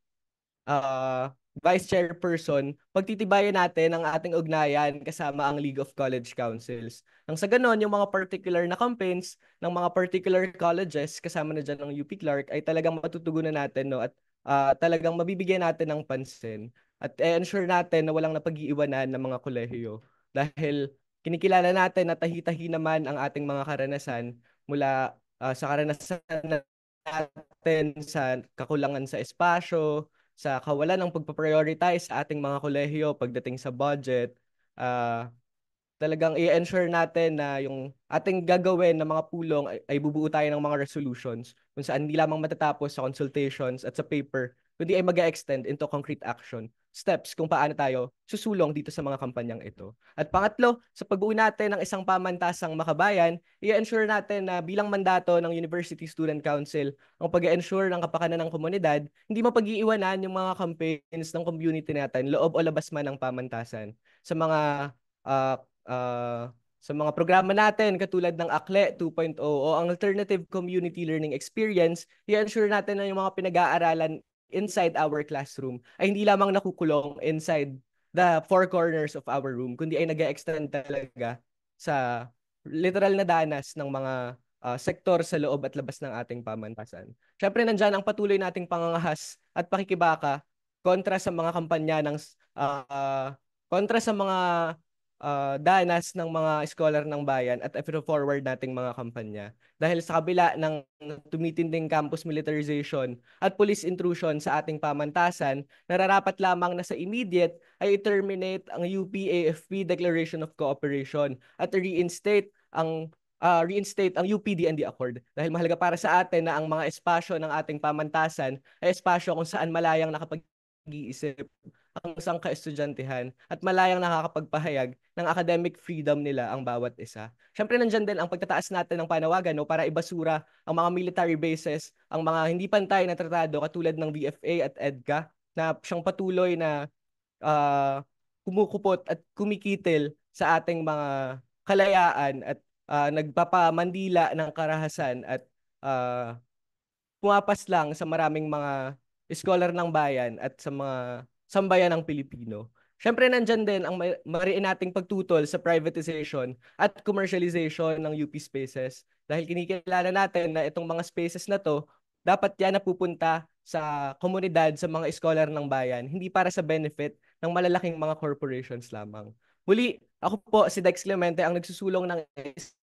Vice Chairperson, pagtitibayan natin ang ating ugnayan kasama ang League of College Councils. Nang sa ganon, yung mga particular na campaigns ng mga particular colleges, kasama na dyan ng UP Clark, ay talagang matutugunan natin, no? At talagang mabibigyan natin ng pansin. At ensure natin na walang napag-iiwanan ng mga kolehiyo. Dahil kinikilala natin na tahi-tahi naman ang ating mga karanasan mula sa karanasan natin sa kakulangan sa espasyo, sa kawalan ng pagpaprioritize sa ating mga kolehiyo pagdating sa budget, talagang i-ensure natin na yung ating gagawin na mga pulong ay bubuo tayo ng mga resolutions kung saan hindi lamang matatapos sa consultations at sa paper, kundi ay mag-extend into concrete action steps kung paano tayo susulong dito sa mga kampanyang ito. At pangatlo, sa pagbuo natin ng isang pamantasang makabayan, i-ensure natin na bilang mandato ng University Student Council ang pag-ensure ng kapakanan ng komunidad, hindi mapag-iiwanan yung mga campaigns ng community natin, loob o labas man ng pamantasan. Sa mga programa natin katulad ng ACLE 2.0 o ang Alternative Community Learning Experience, i-ensure natin na yung mga pinag-aaralan inside our classroom ay hindi lamang nakukulong inside the four corners of our room, kundi ay nag-extend talaga sa literal na danas ng mga sektor sa loob at labas ng ating pamantasan. Siyempre, nandyan ang patuloy nating pangangahas at pakikibaka kontra sa mga kampanya kontra sa mga danas ng mga scholar ng bayan at forward nating mga kampanya. Dahil sa kabila ng tumitinding campus militarization at police intrusion sa ating pamantasan, nararapat lamang na sa immediate ay i-terminate ang UP-AFP Declaration of Cooperation at reinstate ang UPD&D Accord. Dahil mahalaga para sa atin na ang mga espasyo ng ating pamantasan ay espasyo kung saan malayang nakapag-iisip ang isang kaestudyantehan at malayang nakakapagpahayag ng academic freedom nila ang bawat isa. Siyempre, nandyan din ang pagtataas natin ng panawagan para ibasura ang mga military bases, ang mga hindi pantay na tratado katulad ng VFA at EDCA na siyang patuloy na kumukupot at kumikitil sa ating mga kalayaan at nagpapamandila ng karahasan at pumapas lang sa maraming mga scholar ng bayan at sa mga sambayan ng Pilipino. Siyempre, nandyan din ang mariin nating pagtutol sa privatization at commercialization ng UP spaces dahil kinikilala natin na itong mga spaces na to, dapat yan napupunta sa komunidad, sa mga scholar ng bayan, hindi para sa benefit ng malalaking mga corporations lamang. Muli, ako po si Dex Clemente ang nagsusulong ng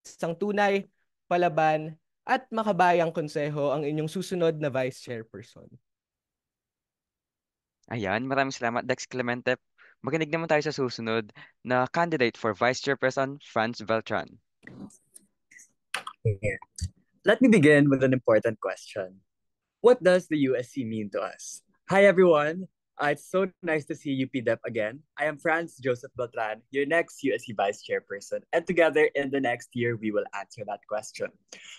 isang tunay, palaban, at makabayang konseho ang inyong susunod na Vice Chairperson. Ayan, maraming salamat, Dex Clemente. Makinig naman tayo sa susunod na candidate for Vice Chairperson, Franz Beltran. Yeah. Let me begin with an important question. What does the USC mean to us? Hi, everyone. It's so nice to see UPDEP again. I am Franz Joseph Beltran, your next USC Vice Chairperson, and together in the next year, we will answer that question.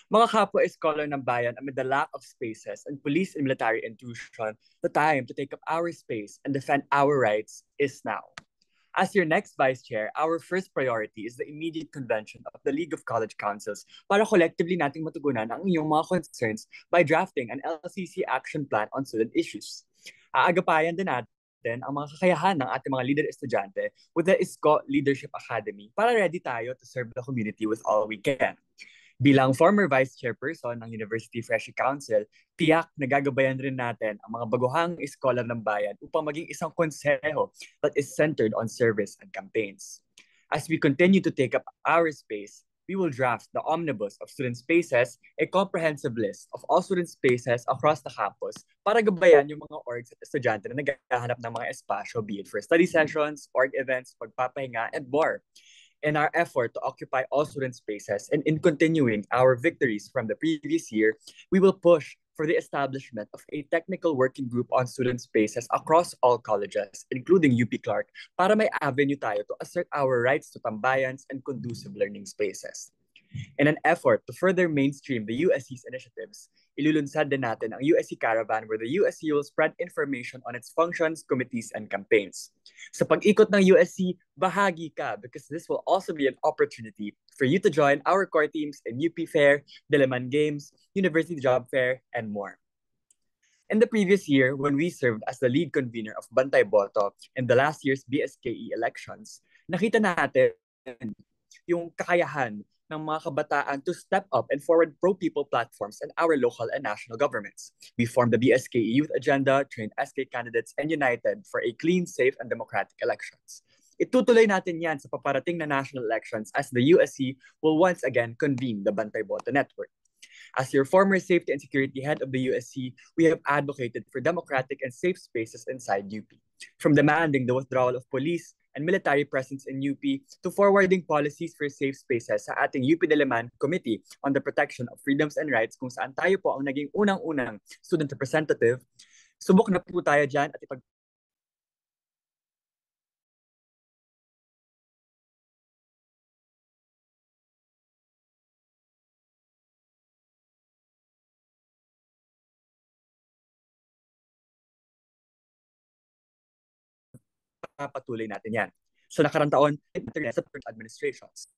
Mga kapwa scholar ng bayan, amid the lack of spaces and police and military intrusion, the time to take up our space and defend our rights is now. As your next Vice Chair, our first priority is the immediate convention of the League of College Councils para collectively nating matugunan ang iyong mga concerns by drafting an LCC action plan on student issues. Aagapayan din natin ang mga kakayahan ng ating mga leader estudyante with the ISCO Leadership Academy para ready tayo to serve the community with all we can. Bilang former Vice Chairperson ng University Freshie Council, tiyak na gagabayan rin natin ang mga baguhang iskolar ng bayan upang maging isang konseho that is centered on service and campaigns. As we continue to take up our space, we will draft the Omnibus of Student Spaces, a comprehensive list of all student spaces across the campus para gabayan yung mga orgs at estudyante na naghahanap ng mga espasyo, be it for study sessions, org events, pagpapahinga, and more. In our effort to occupy all student spaces and in continuing our victories from the previous year, we will push for the establishment of a technical working group on student spaces across all colleges, including UP Clark, para may avenue tayo to assert our rights to tambayans and conducive learning spaces. In an effort to further mainstream the USC's initiatives, ilulunsad din natin ang USC Caravan where the USC will spread information on its functions, committees, and campaigns. Sa pag-ikot ng USC, bahagi ka because this will also be an opportunity for you to join our core teams in UP Fair, Diliman Games, University Job Fair, and more. In the previous year, when we served as the lead convener of Bantay Boto in the last year's BSKE elections, nakita natin yung kakayahan ng mga kabataan to step up and forward pro-people platforms in our local and national governments. We formed the BSKE Youth Agenda, trained SK candidates, and united for a clean, safe, and democratic elections. Itutuloy natin yan sa paparating na national elections as the USC will once again convene the Bantay Boto Network. As your former safety and security head of the USC, we have advocated for democratic and safe spaces inside UP. From demanding the withdrawal of police and military presence in UP to forwarding policies for safe spaces sa ating UP Diliman Committee on the Protection of Freedoms and Rights kung saan tayo po ang naging unang-unang student representative, subok na po tayo dyan at patuloy natin yan. Sa nakarang taon, sa administrations.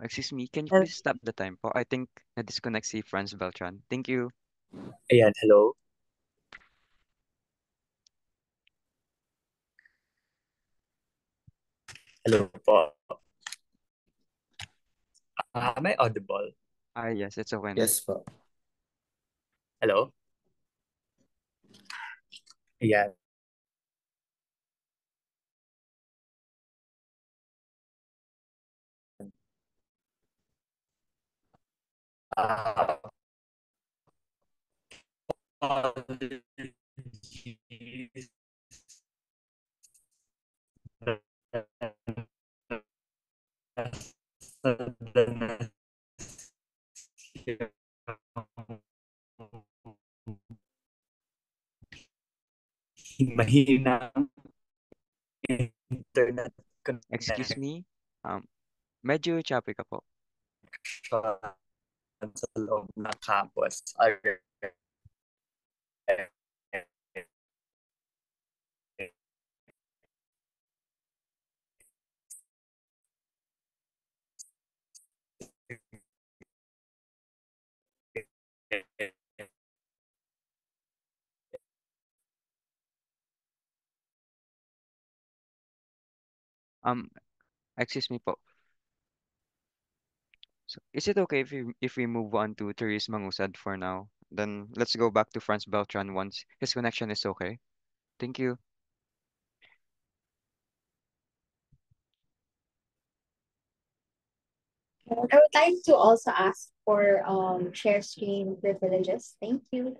Excuse me, can you Or, please stop the time po? I think na-disconnect si Franz Beltran. Thank you. ayan, hello. Hello po. Am I audible? Yes, it's okay na. Yes po. Hello? Ayan. Uh, apologies. Mahina ang internet Excuse connection me, medyo choppy ka po. sa loob ng campus. Excuse me po. So, is it okay if we move on to Therese Mangusad for now? Then let's go back to Franz Beltran once his connection is okay. Thank you. I would like to also ask for share screen privileges. Thank you.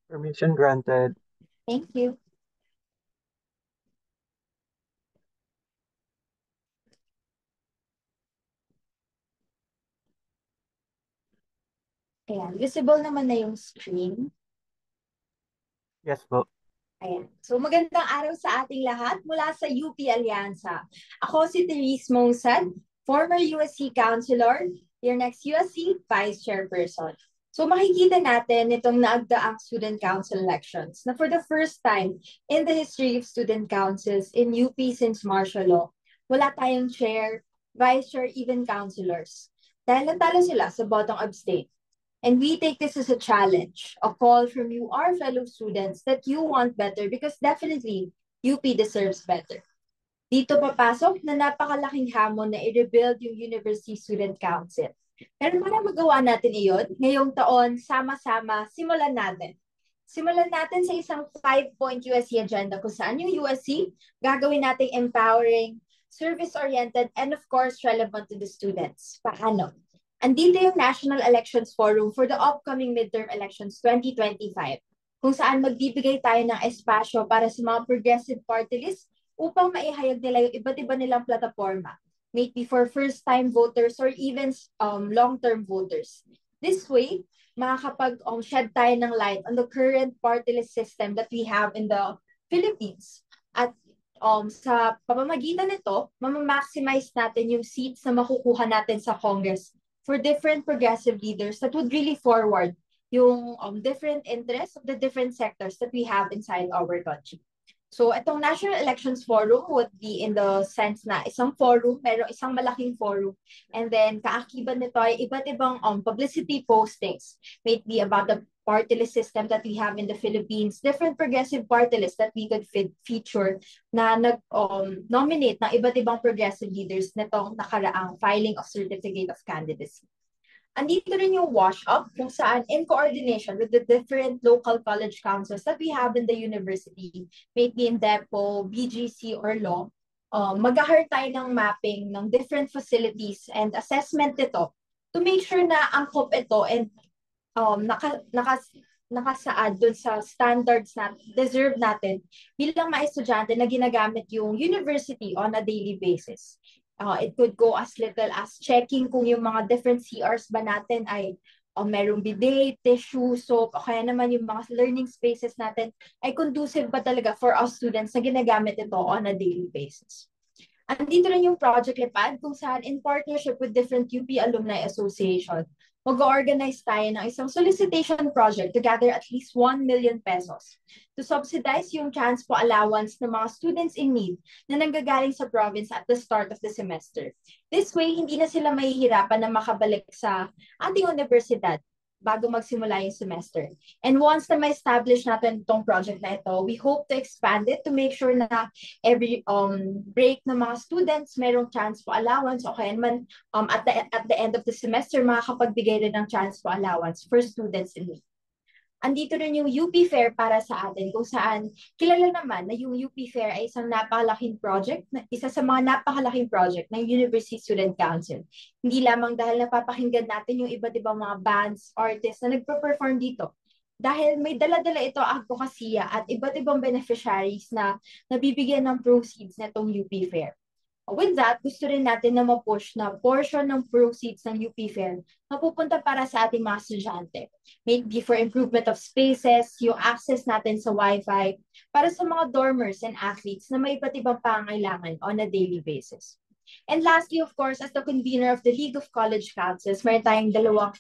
Permission granted. Thank you. Ayan, visible naman na yung screen. Yes po. Ayan. So magandang araw sa ating lahat mula sa UP Alyansa. Ako si Therese Mongsan, former USC Counselor, your next USC Vice Chairperson. So makikita natin itong naagdaang student council elections na for the first time in the history of student councils in UP since martial law, wala tayong chair, vice chair, even councilors. Dahil natalo sila sa botong abstain. And we take this as a challenge, a call from you, our fellow students, that you want better because definitely UP deserves better. Dito papasok na napakalaking hamon na i-rebuild yung University Student Council. Pero para magawa natin iyon, ngayong taon, sama-sama, simulan natin. Simulan natin sa isang 5-point USC agenda kung saan yung USC gagawin nating empowering, service-oriented, and of course, relevant to the students. Paano? Andito yung National Elections Forum for the upcoming midterm elections 2025, kung saan magbibigay tayo ng espasyo para sa mga progressive party list upang maihayag nila yung iba't iba nilang plataforma, maybe for first-time voters or even long-term voters. This way, makakapag-shed tayo ng light on the current party list system that we have in the Philippines. At sa pamamagitan nito, mamamaximize natin yung seats na makukuha natin sa Congress for different progressive leaders that would really forward yung different interests of the different sectors that we have inside our country. So itong National Elections Forum would be in the sense na isang forum, pero isang malaking forum. And then kaakiban nito ay iba't ibang publicity postings, maybe about the party list system that we have in the Philippines, different progressive party lists that we could feature na nag-nominate ng iba't ibang progressive leaders nitong nakaraang filing of certificate of candidacy. Andito rin yung wash-up kung saan in coordination with the different local college councils that we have in the university, maybe in DEPO, BGC, or law, mag-hire tayo ng mapping ng different facilities and assessment nito to make sure na angkop ito and nakasaad dun sa standards na deserve natin bilang mga estudyante na ginagamit yung university on a daily basis. It could go as little as checking kung yung mga different CRs ba natin ay merong bidet, tissue, soap, o kaya naman yung mga learning spaces natin ay conducive ba talaga for us students na ginagamit ito on a daily basis. Andito rin yung Project Lipad kung saan in partnership with different UP Alumni Association, mag-organize tayo ng isang solicitation project to gather at least 1 million pesos to subsidize yung transpo allowance ng mga students in need na nanggagaling sa province at the start of the semester. This way, hindi na sila mahihirapan na makabalik sa ating universidad bago magsimula yung semester. And once na ma-establish natin itong project na ito, we hope to expand it to make sure na every break ng mga students merong transpo allowance o kaya naman at the end of the semester makakapagbigay rin ng transpo allowance for students in need. Andito rin yung UP Fair para sa atin kung saan kilala naman na yung UP Fair ay isang napakalaking project, isa sa mga napakalaking project ng University Student Council. Hindi lamang dahil napapakinggan natin yung iba't ibang mga bands, artists na nagpo-perform dito. Dahil may dala-dala ito advokasya at iba't ibang beneficiaries na nabibigyan ng proceeds na itong UP Fair. With that, gusto rin natin na ma-push na portion ng proceeds ng UP Fair na pupunta para sa ating mga estudyante. Maybe for improvement of spaces, yung access natin sa Wi-Fi, para sa mga dormers and athletes na may iba't ibang pangailangan on a daily basis. And lastly, of course, as the convener of the League of College Councils, meron tayong dalawang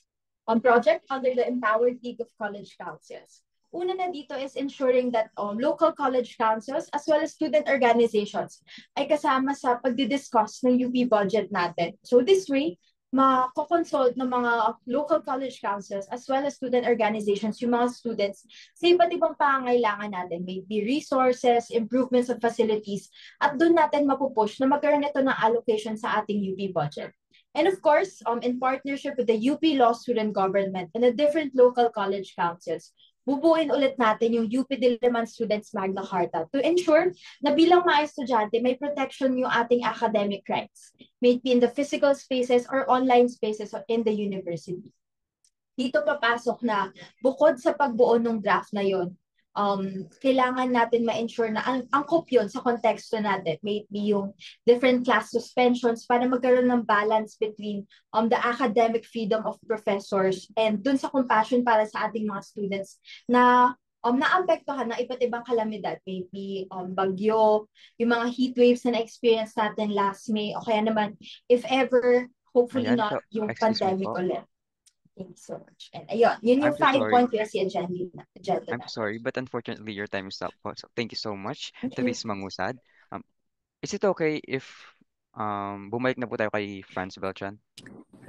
project under the Empowered League of College Councils. Una na dito is ensuring that local college councils as well as student organizations ay kasama sa pagdidiscuss ng UP budget natin. So this way, mako-consult ng mga local college councils as well as student organizations yung mga students sa iba't ibang pangangailangan natin, maybe resources, improvements of facilities, at doon natin mapupush na magkaroon ito ng allocation sa ating UP budget. And of course, in partnership with the UP Law Student Government and the different local college councils, bubuin ulit natin yung UP Diliman Students Magna Carta to ensure na bilang mga estudyante may protection yung ating academic rights, may it be in the physical spaces or online spaces in the university. Dito papasok na bukod sa pagbuo ng draft na yon, kailangan natin ma-ensure na angkop yun sa konteksto natin. May it be yung different class suspensions para magkaroon ng balance between the academic freedom of professors and dun sa compassion para sa ating mga students na naapektuhan ng iba't ibang kalamidad. Maybe bagyo, yung mga heat waves na na-experience natin last May, o kaya naman, if ever, hopefully Ayan, not yung excuse me pandemic po. ulit. Thank you so much. And ayun, yun I'm yung so 5 sorry. point kasi agenda I'm natin. sorry, but unfortunately your time is up po. So thank you so much, Thank you. Therese Mangusad. Is it okay if bumalik na po tayo kay Franz Beltran?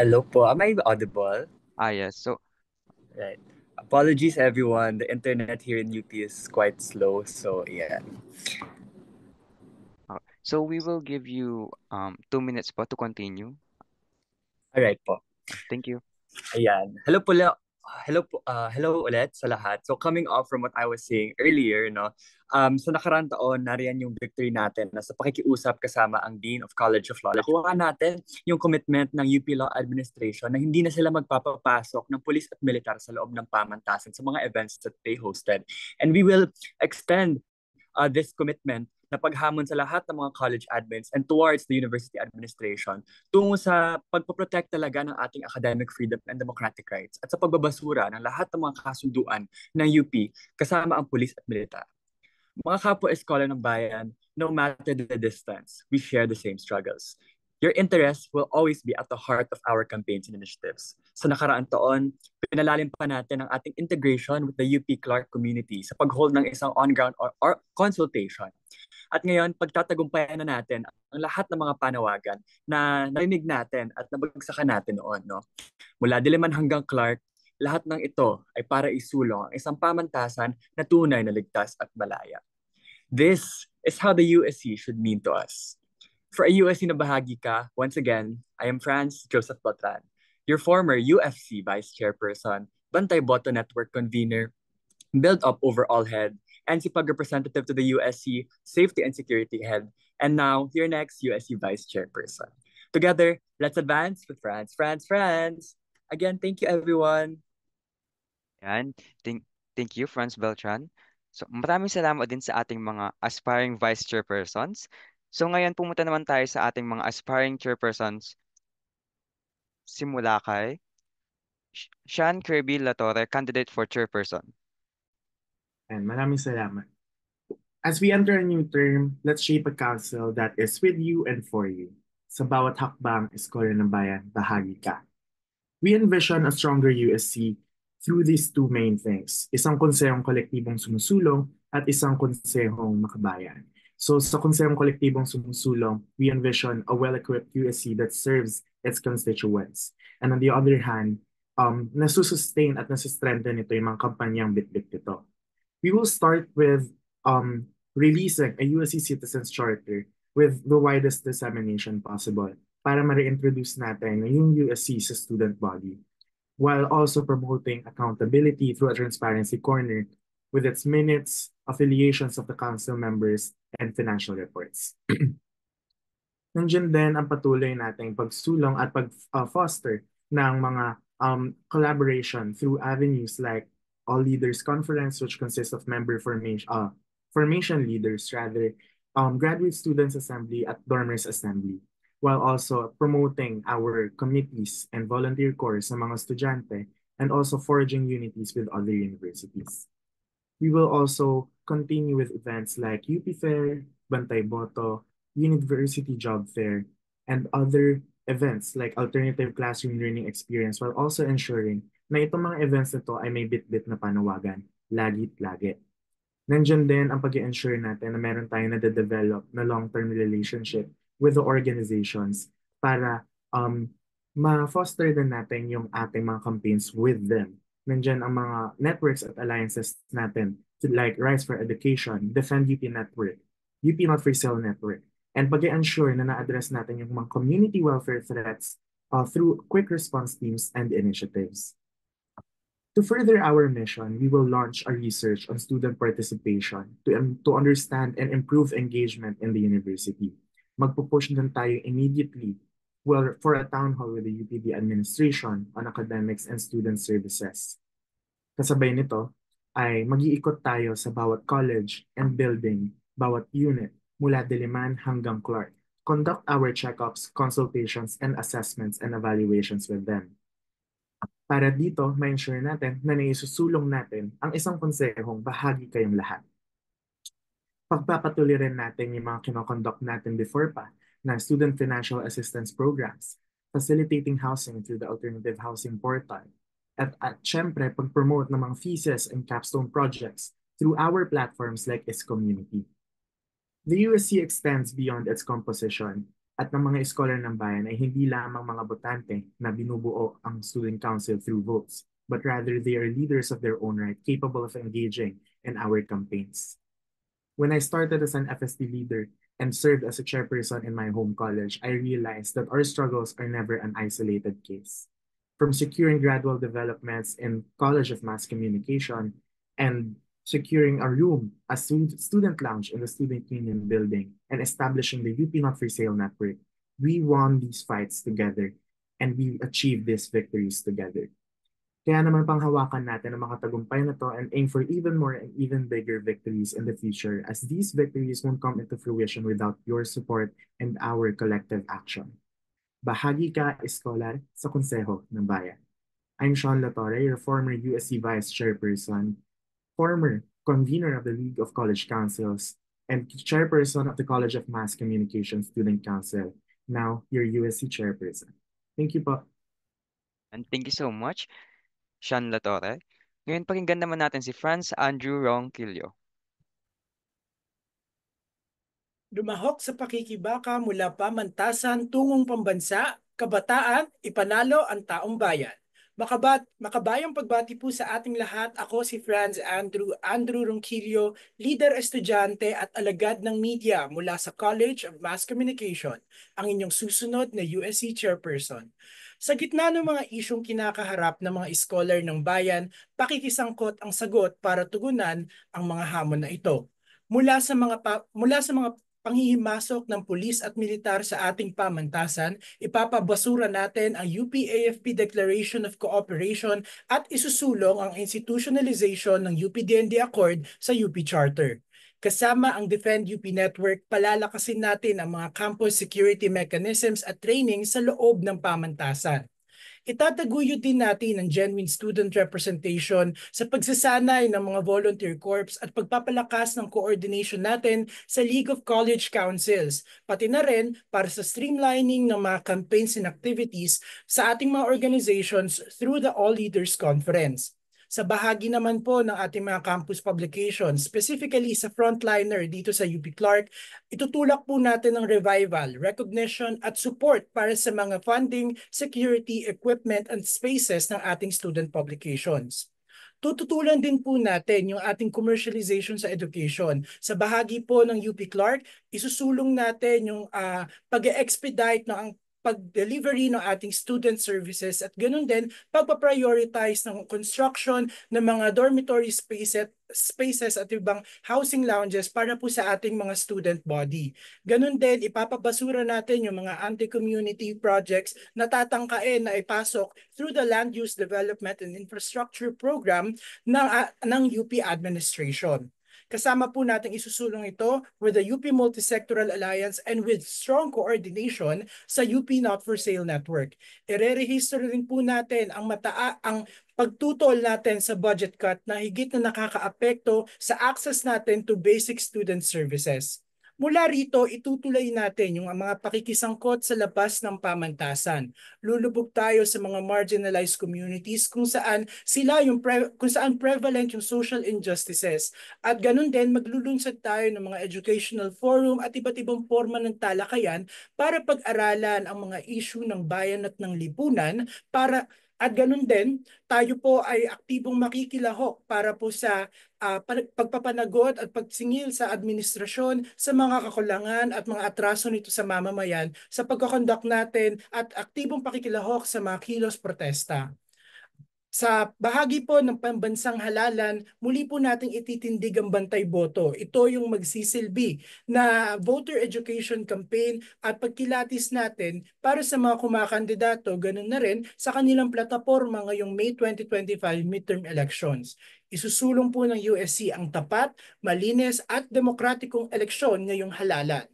Hello po. Am I audible? Yes. So, Right. Apologies, everyone. The internet here in UP is quite slow. So, yeah. so we will give you 2 minutes po to continue. All right po. Thank you. Ayan. Hello ulit sa lahat. So coming off from what I was saying earlier, no, sa nakaraang taon, nariyan yung victory natin na sa pakikiusap kasama ang Dean of College of Law. Nakuha natin yung commitment ng UP Law Administration na hindi na sila magpapapasok ng pulis at militar sa loob ng pamantasan sa mga events that they hosted. And we will extend this commitment na paghamon sa lahat ng mga college admins and towards the university administration tungo sa pagpoprotect talaga ng ating academic freedom and democratic rights at sa pagbabasura ng lahat ng mga kasunduan ng UP kasama ang pulis at militar. Mga kapwa eskola ng bayan, no matter the distance, we share the same struggles. Your interests will always be at the heart of our campaigns and initiatives. Sa nakaraang taon, pinalalim pa natin ang ating integration with the UP Clark community sa pag-hold ng isang on-ground or consultation. At ngayon, pagtatagumpayan na natin ang lahat ng mga panawagan na narinig natin at nabagsakan natin noon. No? Mula Diliman hanggang Clark, lahat ng ito ay para isulong ang isang pamantasan na tunay na ligtas at malaya. This is how the USC should mean to us. For a USC na bahagi ka, once again, I am Franz Joseph Beltran, your former UFC Vice Chairperson, Bantay Boto Network Convener, Build Up Overall Head, NCPAG Representative to the USC Safety and Security Head, and now your next USC Vice Chairperson. Together, let's advance with Franz. Again, thank you everyone. Yan. Thank you, Franz Beltran. So, maraming salamat din sa ating mga aspiring vice chairpersons. So, ngayon pumunta naman tayo sa ating mga aspiring chairpersons. Simula kay Sean Kirby Latorre, candidate for chairperson. And maraming salamat. As we enter a new term, let's shape a council that is with you and for you. Sa bawat hakbang, Eskola ng Bayan, bahagi ka. We envision a stronger USC through these two main things, isang konsehong kolektibong sumusulong at isang konsehong makabayan. So sa konsehong kolektibong sumusulong, we envision a well-equipped USC that serves its constituents. And on the other hand, nasusustain at nasustrengthen ito yung mga kampanyang Bitbit ito. We will start with releasing a USC Citizens Charter with the widest dissemination possible para ma-reintroduce natin yung USC sa student body, while also promoting accountability through a transparency corner with its minutes, affiliations of the council members, and financial reports. Nandiyan din ang patuloy nating pagsulong at pag-foster ng mga collaboration through avenues like All Leaders Conference, which consists of member formation leaders, graduate students assembly at dormers assembly, while also promoting our committees and volunteer corps sa mga estudyante and also forging unities with other universities. We will also continue with events like UP Fair, Bantay Boto, University Job Fair, and other events like alternative classroom learning experience, while also ensuring na itong mga events na to ay may bit-bit na panawagan, lagi't lagi. Nandiyan din ang pag-ensure natin na meron tayong nade-develop na long-term relationship with the organizations para ma-foster din natin yung ating mga campaigns with them. Nandiyan ang mga networks at alliances natin like Rise for Education, Defend UP Network, UP Not for Sale Network, and pag-ensure na na-address natin yung mga community welfare threats through quick response teams and initiatives. To further our mission, we will launch a research on student participation to understand and improve engagement in the university. Magpo-push din tayo immediately for a town hall with the UPD administration on academics and student services. Kasabay nito ay mag-iikot tayo sa bawat college and building, bawat unit, mula Diliman hanggang Clark. Conduct our checkups, consultations, and assessments and evaluations with them. Para dito, ma-ensure natin na naisusulong natin ang isang konsehong bahagi kayong lahat. Pagpapatuloy rin natin yung mga kinoconduct natin before pa na student financial assistance programs, facilitating housing through the alternative housing portal, at syempre pag-promote ng mga thesis and capstone projects through our platforms like Is-Community. The USC extends beyond its composition at ng mga scholar ng bayan ay hindi lamang mga botante na binubuo ang student council through votes, but rather they are leaders of their own right, capable of engaging in our campaigns. When I started as an FST leader and served as a chairperson in my home college, I realized that our struggles are never an isolated case. From securing gradual developments in College of Mass Communication and securing a room, a student lounge in the Student Union building, and establishing the UP Not for Sale Network, we won these fights together and we achieved these victories together. Kaya naman panghawakan natin ang mga tagumpay na to and aim for even more and even bigger victories in the future, as these victories won't come into fruition without your support and our collective action. Bahagi ka, Scholar, sa Konseho ng Bayan. I'm Sean Latorre, your former USC Vice Chairperson, former convener of the League of College Councils, and chairperson of the College of Mass Communication Student Council, now your USC chairperson. Thank you po. And thank you so much, Sean Latorre. Ngayon pakinggan naman natin si Franz Andrew Ronquillo. Lumahok sa pakikibaka mula pamantasan tungong pambansa, kabataan, ipanalo ang taong bayan. Makabayang pagbati po sa ating lahat. Ako si Franz Andrew Ronquillo, leader estudyante at alagad ng media mula sa College of Mass Communication, ang inyong susunod na USC chairperson. Sa gitna ng mga isyong kinakaharap ng mga scholar ng bayan, pakikisangkot ang sagot para tugunan ang mga hamon na ito. Mula sa mga panghihimasok ng pulis at militar sa ating pamantasan, ipapabasura natin ang UP-AFP Declaration of Cooperation at isusulong ang institutionalization ng UP-DND Accord sa UP Charter. Kasama ang Defend UP Network, palalakasin natin ang mga campus security mechanisms at training sa loob ng pamantasan. Itataguyod din natin ang genuine student representation sa pagsasanay ng mga volunteer corps at pagpapalakas ng coordination natin sa League of College Councils, pati na rin para sa streamlining ng mga campaigns and activities sa ating mga organizations through the All Leaders Conference. Sa bahagi naman po ng ating mga campus publications, specifically sa frontliner dito sa UP Clark, itutulak po natin ng revival, recognition at support para sa mga funding, security, equipment and spaces ng ating student publications. Tututulan din po natin yung ating commercialization sa education. Sa bahagi po ng UP Clark, isusulong natin yung pag-expedite ng pag-delivery ng ating student services at ganun din pagpa-prioritize ng construction ng mga dormitory spaces at ibang housing lounges para po sa ating mga student body. Ganun din, ipapabasura natin yung mga anti-community projects na tatangkain na ipasok through the Land Use Development and Infrastructure Program ng UP Administration. Kasama po natin isusulong ito with the UP Multisectoral Alliance and with strong coordination sa UP Not For Sale Network. Ire-register rin po natin ang pagtutol natin sa budget cut na higit na nakakaapekto sa access natin to basic student services. Mula rito, itutuloy natin yung mga pakikisangkot sa labas ng pamantasan. Lulubog tayo sa mga marginalized communities kung saan prevalent yung social injustices. At ganun din, maglulunsad tayo ng mga educational forum at iba't ibang forma ng talakayan para pag-aralan ang mga issue ng bayan at ng lipunan at ganun din, tayo po ay aktibong makikilahok para po sa pagpapanagot at pagsingil sa administrasyon sa mga kakulangan at mga atraso nito sa mamamayan sa pagkakonduct natin at aktibong pakikilahok sa mga kilos protesta. Sa bahagi po ng pambansang halalan, muli po nating ititindig ang bantay boto. Ito yung magsisilbi na voter education campaign at pagkilatis natin para sa mga kumakandidato, ganun na rin sa kanilang plataforma ngayong May 2025 midterm elections. Isusulong po ng USC ang tapat, malinis at demokratikong eleksyon ngayong halalan.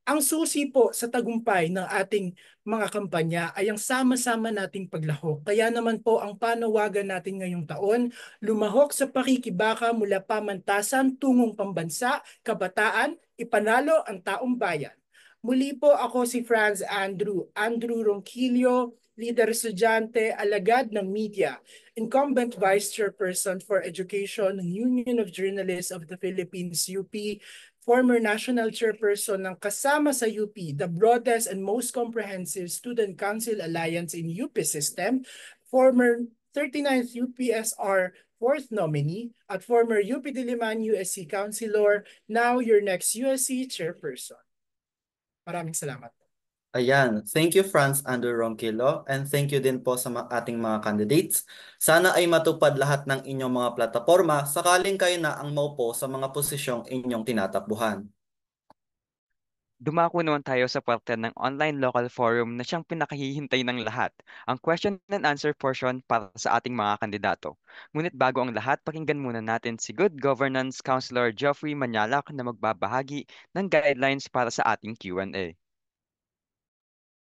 Ang susi po sa tagumpay ng ating mga kampanya ay ang sama-sama nating paglahok. Kaya naman po ang panawagan natin ngayong taon, lumahok sa pakikibaka mula pamantasan tungong pambansa, kabataan, ipanalo ang taong bayan. Muli po ako si Andrew Ronquillo, leader estudyante, alagad ng media, incumbent Vice Chairperson for Education ng Union of Journalists of the Philippines, UP, former National Chairperson ng kasama sa UP, the broadest and most comprehensive Student Council Alliance in UP system, former 39th UPSR 4th nominee, at former UP Diliman USC Councilor, now your next USC Chairperson. Maraming salamat. Ayan, thank you Andrew Ronquillo and thank you din po sa ating mga candidates. Sana ay matupad lahat ng inyong mga plataforma sakaling kayo na ang maupo sa mga posisyong inyong tinatakbuhan. Dumako naman tayo sa parte ng online local forum na siyang pinakahihintay ng lahat, ang question and answer portion para sa ating mga kandidato. Ngunit bago ang lahat, pakinggan muna natin si Good Governance Councilor Geoffrey Manyalak na magbabahagi ng guidelines para sa ating Q&A.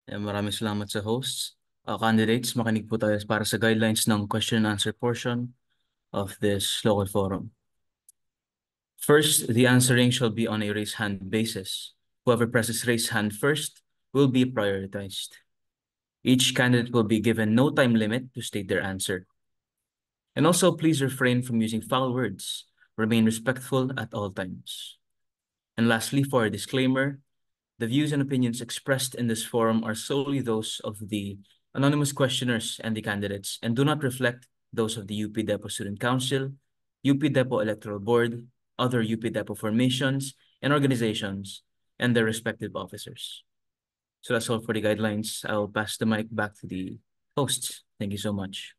Maraming salamat sa hosts. Candidates, makinig po tayo para sa guidelines ng question and answer portion of this local forum. First, the answering shall be on a raise hand basis. Whoever presses raise hand first will be prioritized. Each candidate will be given no time limit to state their answer. And also, please refrain from using foul words. Remain respectful at all times. And lastly, for a disclaimer, the views and opinions expressed in this forum are solely those of the anonymous questioners and the candidates and do not reflect those of the UP Depot Student Council, UP Depot Electoral Board, other UP Depot formations and organizations, and their respective officers. So that's all for the guidelines. I'll pass the mic back to the hosts. Thank you so much.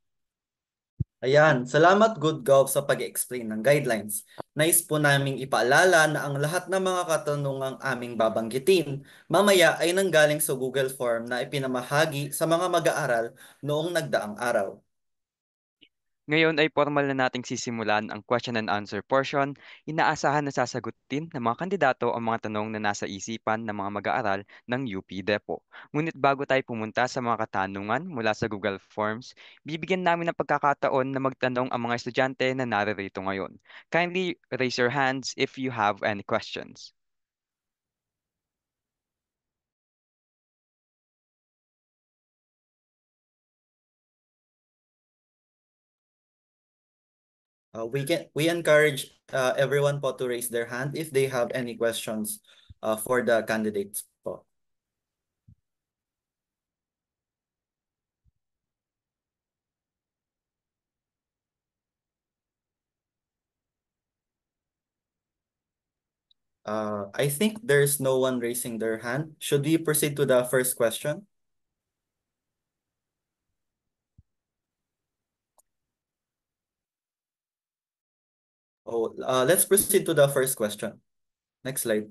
Ayan, salamat Good Gov sa pag-explain ng guidelines. Nais po naming ipaalala na ang lahat ng mga katanungang aming babanggitin mamaya ay nanggaling sa Google Form na ipinamahagi sa mga mag-aaral noong nagdaang araw. Ngayon ay formal na nating sisimulan ang question and answer portion. Inaasahan na sasagutin ng mga kandidato ang mga tanong na nasa isipan ng mga mag-aaral ng UP Depo. Ngunit bago tayo pumunta sa mga katanungan mula sa Google Forms, bibigyan namin ng pagkakataon na magtanong ang mga estudyante na naririto ngayon. Kindly raise your hands if you have any questions. We encourage everyone po to raise their hand if they have any questions for the candidates po. I think there's no one raising their hand. Should we proceed to the first question? Let's proceed to the first question. Next slide.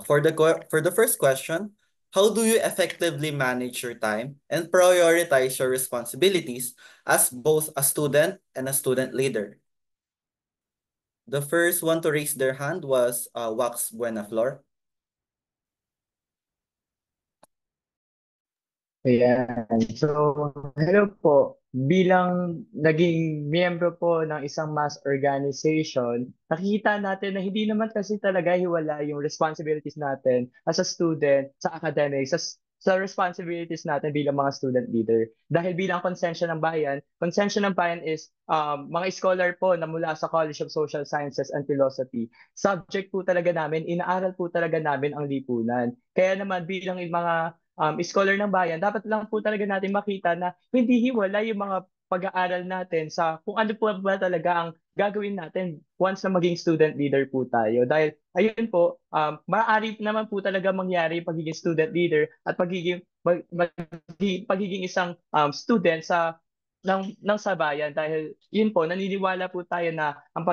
For the first question, how do you effectively manage your time and prioritize your responsibilities as both a student and a student leader? The first one to raise their hand was Wax Buenaflor. Ayan. So, hello po. Bilang naging miyembro po ng isang mass organization, nakikita natin na hindi naman kasi talaga hiwala yung responsibilities natin as a student sa academics, sa responsibilities natin bilang mga student leader. Dahil bilang konsensya ng bayan is mga scholar po na mula sa College of Social Sciences and Philosophy. Subject po talaga namin, inaaral po talaga namin ang lipunan. Kaya naman bilang mga scholar ng bayan, dapat lang po talaga natin makita na hindi hiwala yung mga pag-aaral natin sa kung ano po ba talaga ang gagawin natin once na maging student leader po tayo. Dahil ayun po, maaari naman po talaga mangyari yung pagiging student leader at pagiging isang student ng sabayan. Dahil yun po, naniniwala po tayo na ang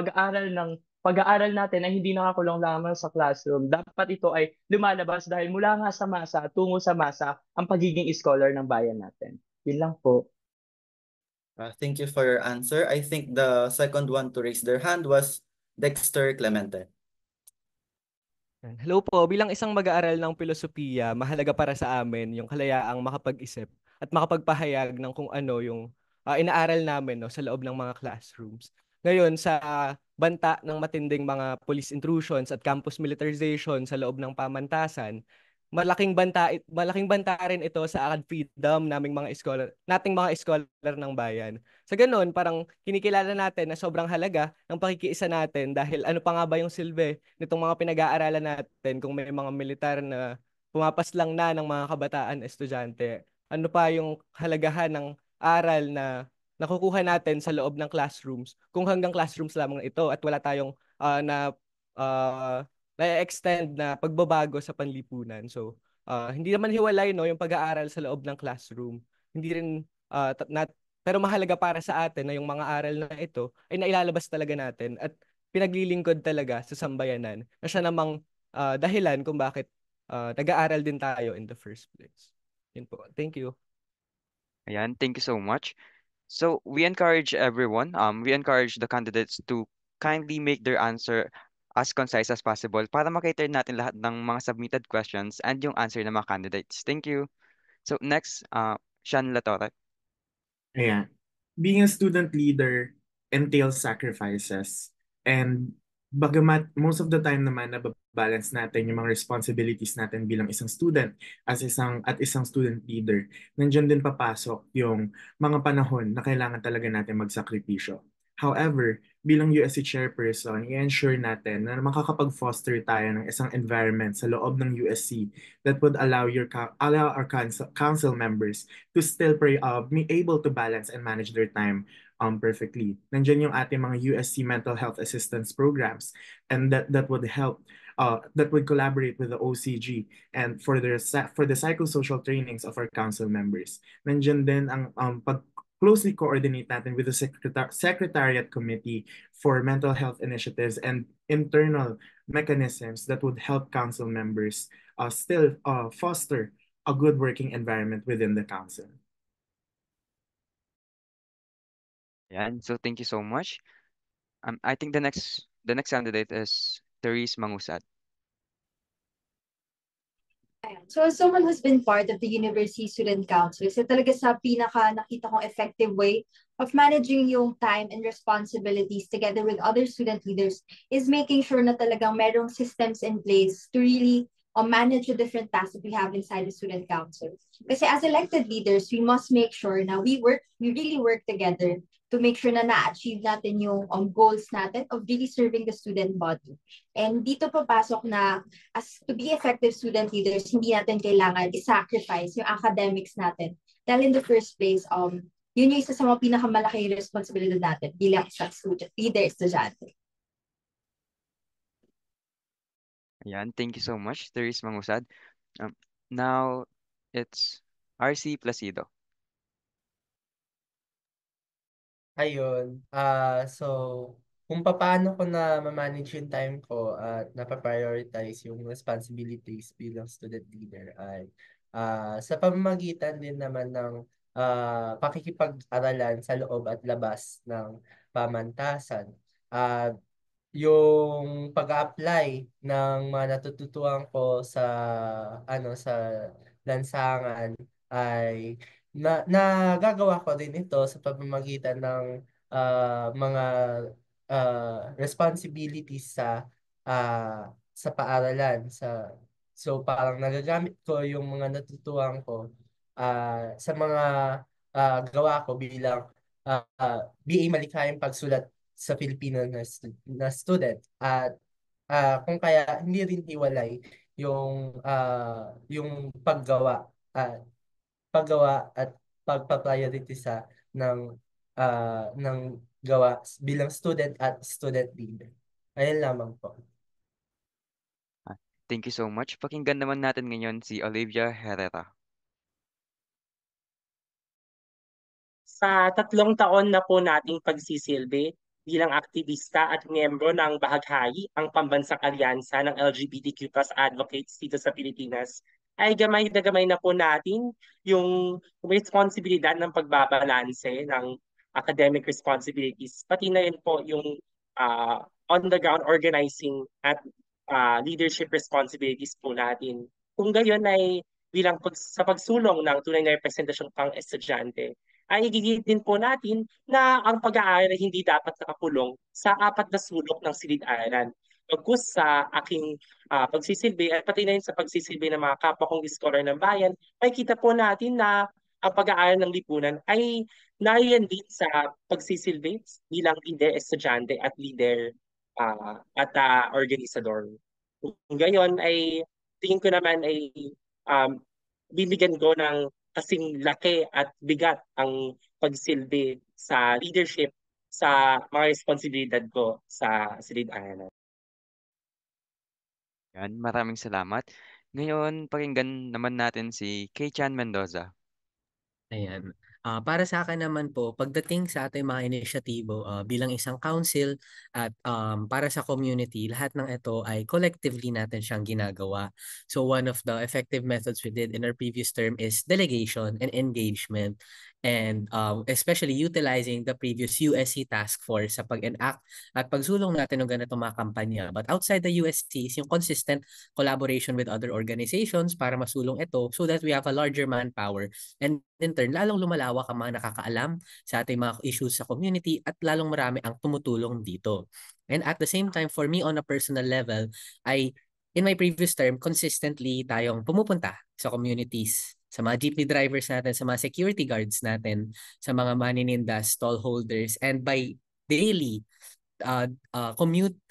pag-aaral natin ay hindi nakakulong lamang sa classroom. Dapat ito ay lumalabas dahil mula nga sa masa, tungo sa masa, ang pagiging scholar ng bayan natin. Yun lang po. Thank you for your answer. I think the second one to raise their hand was Dexter Clemente. Hello po, bilang isang mag-aaral ng filosofiya, mahalaga para sa amin yung kalayaang makapag-isip at makapagpahayag ng kung ano yung inaaral namin sa loob ng mga classrooms. Ngayon, sa banta ng matinding mga police intrusions at campus militarization sa loob ng pamantasan, malaking banta rin ito sa acad freedom nating mga scholar ng bayan. Sa ganun, parang kinikilala natin na sobrang halaga ng pakikiisa natin dahil ano pa nga ba yung silbi nitong mga pinag-aaralan natin kung may mga militar na pumapaslang na ng mga kabataan estudyante. Ano pa yung halagahan ng aral na nakukuha natin sa loob ng classrooms kung hanggang classrooms lamang ito at wala tayong na-extend na pagbabago sa panlipunan. So, hindi naman hiwalay yung pag-aaral sa loob ng classroom. Hindi rin pero mahalaga para sa atin na yung mga aral na ito ay nailalabas talaga natin at pinaglilingkod talaga sa sambayanan na siya namang dahilan kung bakit nag-aaral din tayo in the first place. Yun po. Thank you. Ayan, thank you so much. So we encourage everyone, we encourage the candidates to kindly make their answer as concise as possible para makater natin lahat ng mga submitted questions and yung answer ng mga candidates. Thank you. So next, Sean Latore. Ayan. Being a student leader entails sacrifices. And bagamat most of the time naman nababalance natin yung mga responsibilities natin bilang isang student at isang student leader, nandiyan din papasok yung mga panahon na kailangan talaga natin magsakripisyo. However, bilang USC chairperson, i-ensure natin na makakapag-foster tayo ng isang environment sa loob ng USC that would allow our council members to still be able to balance and manage their time perfectly. Nandiyan yung ating mga USC mental health assistance programs, and that would help that would collaborate with the OCG and for the psychosocial trainings of our council members. Nandiyan din ang closely coordinate natin with the Secretariat Committee for Mental Health Initiatives and internal mechanisms that would help council members still foster a good working environment within the council. Yan. So thank you so much. I think the next candidate is Therese Mangusat. So as someone who's been part of the University Student Council, isa talaga sa pinaka nakita kong effective way of managing yung time and responsibilities together with other student leaders is making sure na talagang merong systems in place to really manage the different tasks that we have inside the student council. Kasi as elected leaders, we must make sure na we really work together to make sure na na-achieve natin yung goals natin of really serving the student body. And dito papasok na as to be effective student leaders, hindi natin kailangan i-sacrifice yung academics natin. Dahil in the first place, yun yung isa sa mga pinakamalaki responsibilidad natin bilang isang student, leader, estudyante. Ayan, thank you so much, Therese Mangusad. Now, it's RC Placido. Ayun. So, kung paano ko na ma-manage yung time ko at napaprioritize yung responsibilities bilang student leader ay sa pamamagitan din naman ng pakikipag-aralan sa loob at labas ng pamantasan. Yung pag-apply ng mga natututuan ko sa sa lansangan ay nagagawa ko din ito sa pamamagitan ng mga responsibilities sa paaralan so parang nagagamit ko yung mga natutuhan ko sa mga gawa ko bilang BA Malikhaing Pagsulat sa Filipino na student at kung kaya hindi rin hiwalay yung paggawa at pagpa-prioritize ng gawa bilang student at student leader. Ayun lamang po. Thank you so much. Pakinggan naman natin ngayon si Olivia Herrera. Sa 3 taon na po nating pagsisilbi bilang aktivista at miyembro ng Bahaghari, ang pambansang alyansa ng LGBTQ+ advocates dito sa Pilipinas, ay gamay na po natin yung responsibilidad ng pagbabalanse ng academic responsibilities, pati na rin po yung on-the-ground organizing at leadership responsibilities po natin. Kung gayon ay sa pagsulong ng tunay na representasyon pang estudyante, ay igigit din po natin na ang pag-aaral ay hindi dapat nakakulong sa 4 na sulok ng silid-aralan. Pagkus sa aking pagsisilbi at pati na rin sa pagsisilbi ng mga kapwa kong scholar ng bayan, may kita po natin na ang pag-aaral ng lipunan ay nariyan din sa pagsisilbi bilang leader, estudyante at leader at organisador. Kung gayon ay tingin ko naman ay bibigyan ko ng kasing laki at bigat ang pagsilbi sa leadership sa mga responsibilidad ko sa silid-aralan. Yan, maraming salamat. Ngayon, pakinggan naman natin si Kay-chan Mendoza. Ayan. Para sa akin naman po, pagdating sa ating mga inisyatibo bilang isang council at para sa community, lahat ng ito ay collectively natin siyang ginagawa. So one of the effective methods we did in our previous term is delegation and engagement, and especially utilizing the previous USC task force sa pag-enact at pagsulong natin ng ganitong mga kampanya. But outside the USC is yung consistent collaboration with other organizations para masulong ito so that we have a larger manpower, and in turn, lalong lumalawak ang mga nakakaalam sa ating mga issues sa community at lalong marami ang tumutulong dito. And at the same time, for me on a personal level, in my previous term, consistently tayong pumupunta sa communities, sa mga jeepney drivers natin, sa mga security guards natin, sa mga manininda, stall holders, and by daily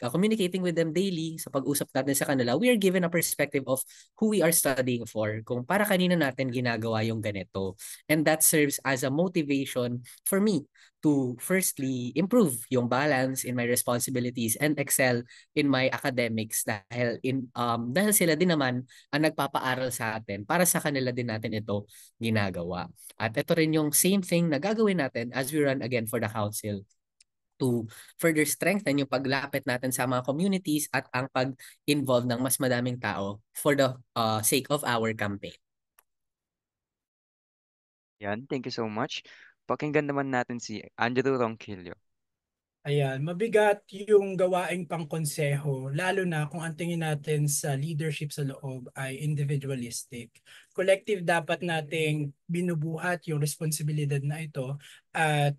communicating with them daily sa pag-usap natin sa kanila, we are given a perspective of who we are studying for, kung para kanina natin ginagawa yung ganito. And that serves as a motivation for me to firstly improve yung balance in my responsibilities and excel in my academics dahil sila din naman ang nagpapaaral sa atin, para sa kanila din natin ito ginagawa. At ito rin yung same thing na gagawin natin as we run again for the council, to further strengthen yung paglapit natin sa mga communities at ang pag-involve ng mas madaming tao for the sake of our campaign. Yan, thank you so much. Pakinggan naman natin si Andrew Ronquillo. Ayan, mabigat yung gawaing pangkonseho, lalo na kung ang tingin natin sa leadership sa loob ay individualistic. Collective dapat nating binubuhat yung responsibilidad na ito at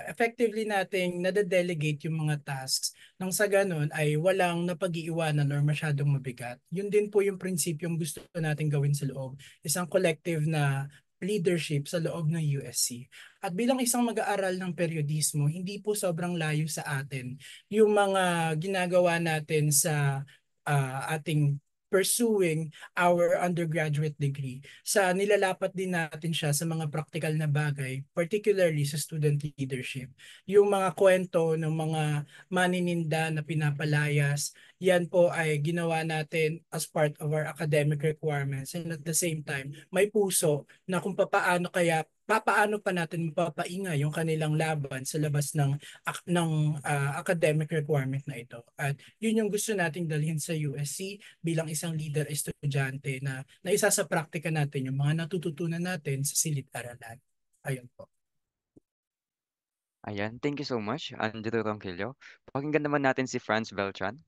effectively nating nade-delegate yung mga tasks nang sa ganun ay walang napag-iiwanan or masyadong mabigat. Yun din po yung prinsipyong gusto nating gawin sa loob, isang collective na leadership sa loob ng USC. At bilang isang mag-aaral ng periodismo, hindi po sobrang layo sa atin yung mga ginagawa natin sa ating pursuing our undergraduate degree. Sa nilalapat din natin siya sa mga practical na bagay, particularly sa student leadership. Yung mga kwento ng mga manininda na pinapalayas, yan po ay ginawa natin as part of our academic requirements, and at the same time, may puso na kung papaano pa natin mapapaingay yung kanilang laban sa labas academic requirement na ito. At yun yung gusto nating dalhin sa USC bilang isang leader estudyante na isa sa praktika natin yung mga natututunan natin sa silid-aralan. Ayun po. Ayan, thank you so much, Andrew Ronquillo. Pakinggan naman natin si Franz Beltran.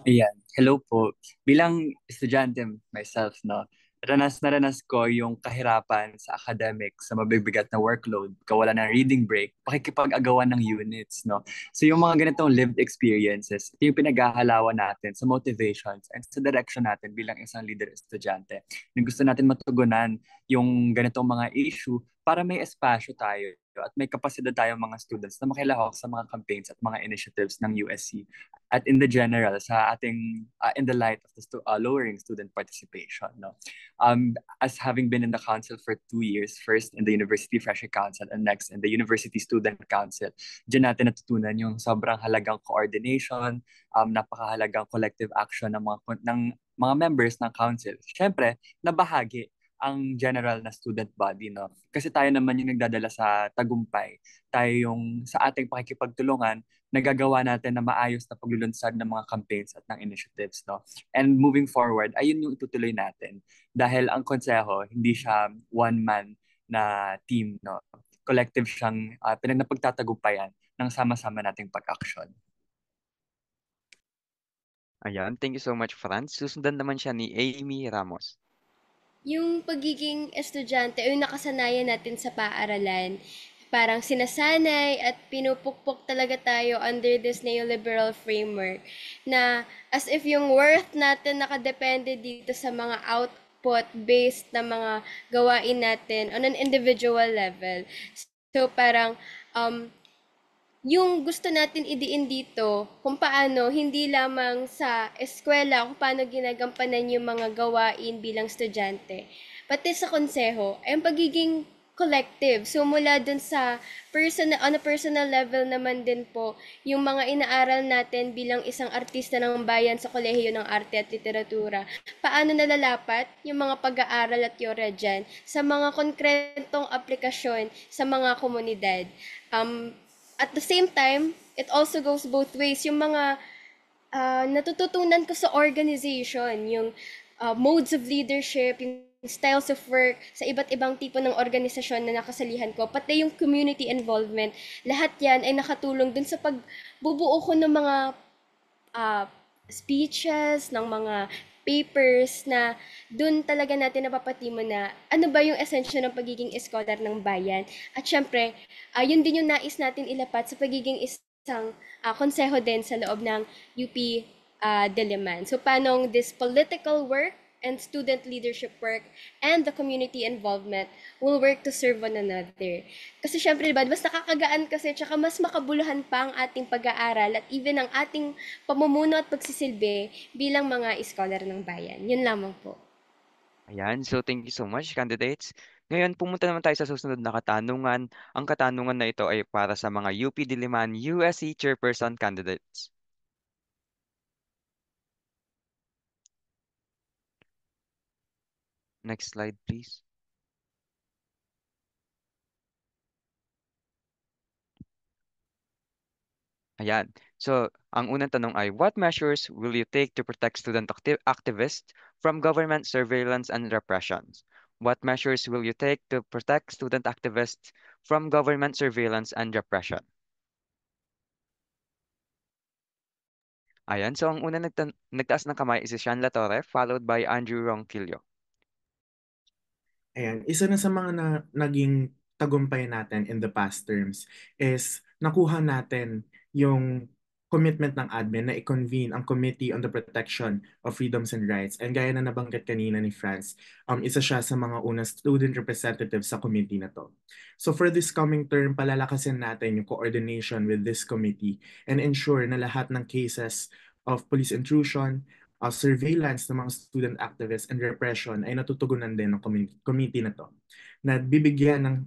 Ayan, hello po. Bilang estudyante myself, no, ranas na ranas ko yung kahirapan sa academics, sa mabibigat na workload, kawalan ng reading break, pakikipag-agawan ng units, no. So yung mga ganitong lived experiences, ito yung pinaghahalawan natin sa motivations and sa direction natin bilang isang leader estudyante. Yung gusto natin matugunan yung ganitong mga issue para may espasyo tayo at may kapasidad tayong mga students na makilahok sa mga campaigns at mga initiatives ng USC at in the general sa ating in the light of the lowering student participation, no. As having been in the council for 2 years, first in the University Freshie Council and next in the University Student Council, diyan natin natutunan yung sobrang halagang coordination, napakahalagang collective action ng mga members ng council. Siyempre, nabahagi ang general na student body, no? Kasi tayo naman yung nagdadala sa tagumpay. Tayo yung sa ating pakikipagtulungan, nagagawa natin na maayos na paglulunsad ng mga campaigns at ng initiatives, no? And moving forward, ayun yung itutuloy natin. Dahil ang konseho, hindi siya one-man na team, no? Collective siyang napagtatagumpayan ng sama-sama nating pag-action. Ayan, thank you so much, Franz. Susundan naman siya ni Amy Ramos. Yung pagiging estudyante o yung nakasanayan natin sa paaralan, parang sinasanay at pinupukpok talaga tayo under this neoliberal framework na as if yung worth natin nakadepende dito sa mga output-based na mga gawain natin on an individual level. So parang yung gusto natin idiin dito kung paano hindi lamang sa eskwela kung paano ginagampanan yung mga gawain bilang estudyante, pati sa konseho ay ang pagiging collective. So mula dun sa on a personal level naman din po yung mga inaaral natin bilang isang artista ng bayan sa Kolehiyo ng Arte at Literatura. Paano nalalapat yung mga pag-aaral at teorya dyan sa mga konkretong aplikasyon sa mga komunidad. At the same time, it also goes both ways. Yung mga natututunan ko sa organization, yung modes of leadership, yung styles of work sa iba't ibang tipo ng organisasyon na nakasalihan ko, pati yung community involvement, lahat yan ay nakatulong dun sa pagbubuo ko ng mga speeches, ng mga papers na dun talaga natin napapatimo na ano ba yung esensya ng pagiging scholar ng bayan. At syempre, yun din yung nais natin ilapat sa pagiging isang konseho din sa loob ng UP Diliman. So, paano this political work and student leadership work and the community involvement will work to serve one another. Kasi syempre, diba, mas nakakagaan kasi tsaka mas makabuluhan pa ang ating pag-aaral at even ang ating pamumuno at pagsisilbi bilang mga scholar ng bayan. Yun lamang po. Ayan, so thank you so much, candidates. Ngayon, pumunta naman tayo sa susunod na katanungan. Ang katanungan na ito ay para sa mga UP Diliman USC Chairperson candidates. Next slide, please. Ayan. So, ang unang tanong ay, what measures will you take to protect student activists from government surveillance and repressions? What measures will you take to protect student activists from government surveillance and repression? Ayan, so ang una nagtaas ng kamay is si Sean Latorre, followed by Andrew Ronquillo. Ayan, isa na sa mga naging tagumpay natin in the past terms is nakuha natin yung commitment ng admin na i-convene ang Committee on the Protection of Freedoms and Rights. And gaya na nabanggit kanina ni Franz, isa siya sa mga unang student representatives sa committee na to. So for this coming term, palalakasin natin yung coordination with this committee and ensure na lahat ng cases of police intrusion, surveillance ng mga student activists and repression ay natutugunan din ng committee na to. Na bibigyan ng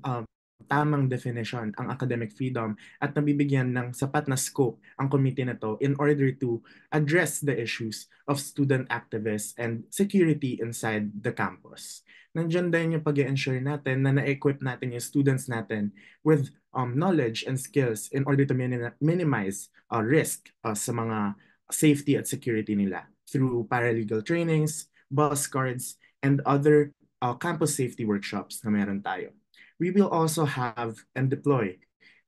tamang definition ang academic freedom at nabibigyan ng sapat na scope ang committee na to in order to address the issues of student activists and security inside the campus. Nandiyan din yung pag-ensure natin na na-equip natin yung students natin with knowledge and skills in order to minimize risk sa mga safety at security nila through paralegal trainings, bus cards, and other campus safety workshops na meron tayo. We will also have and deploy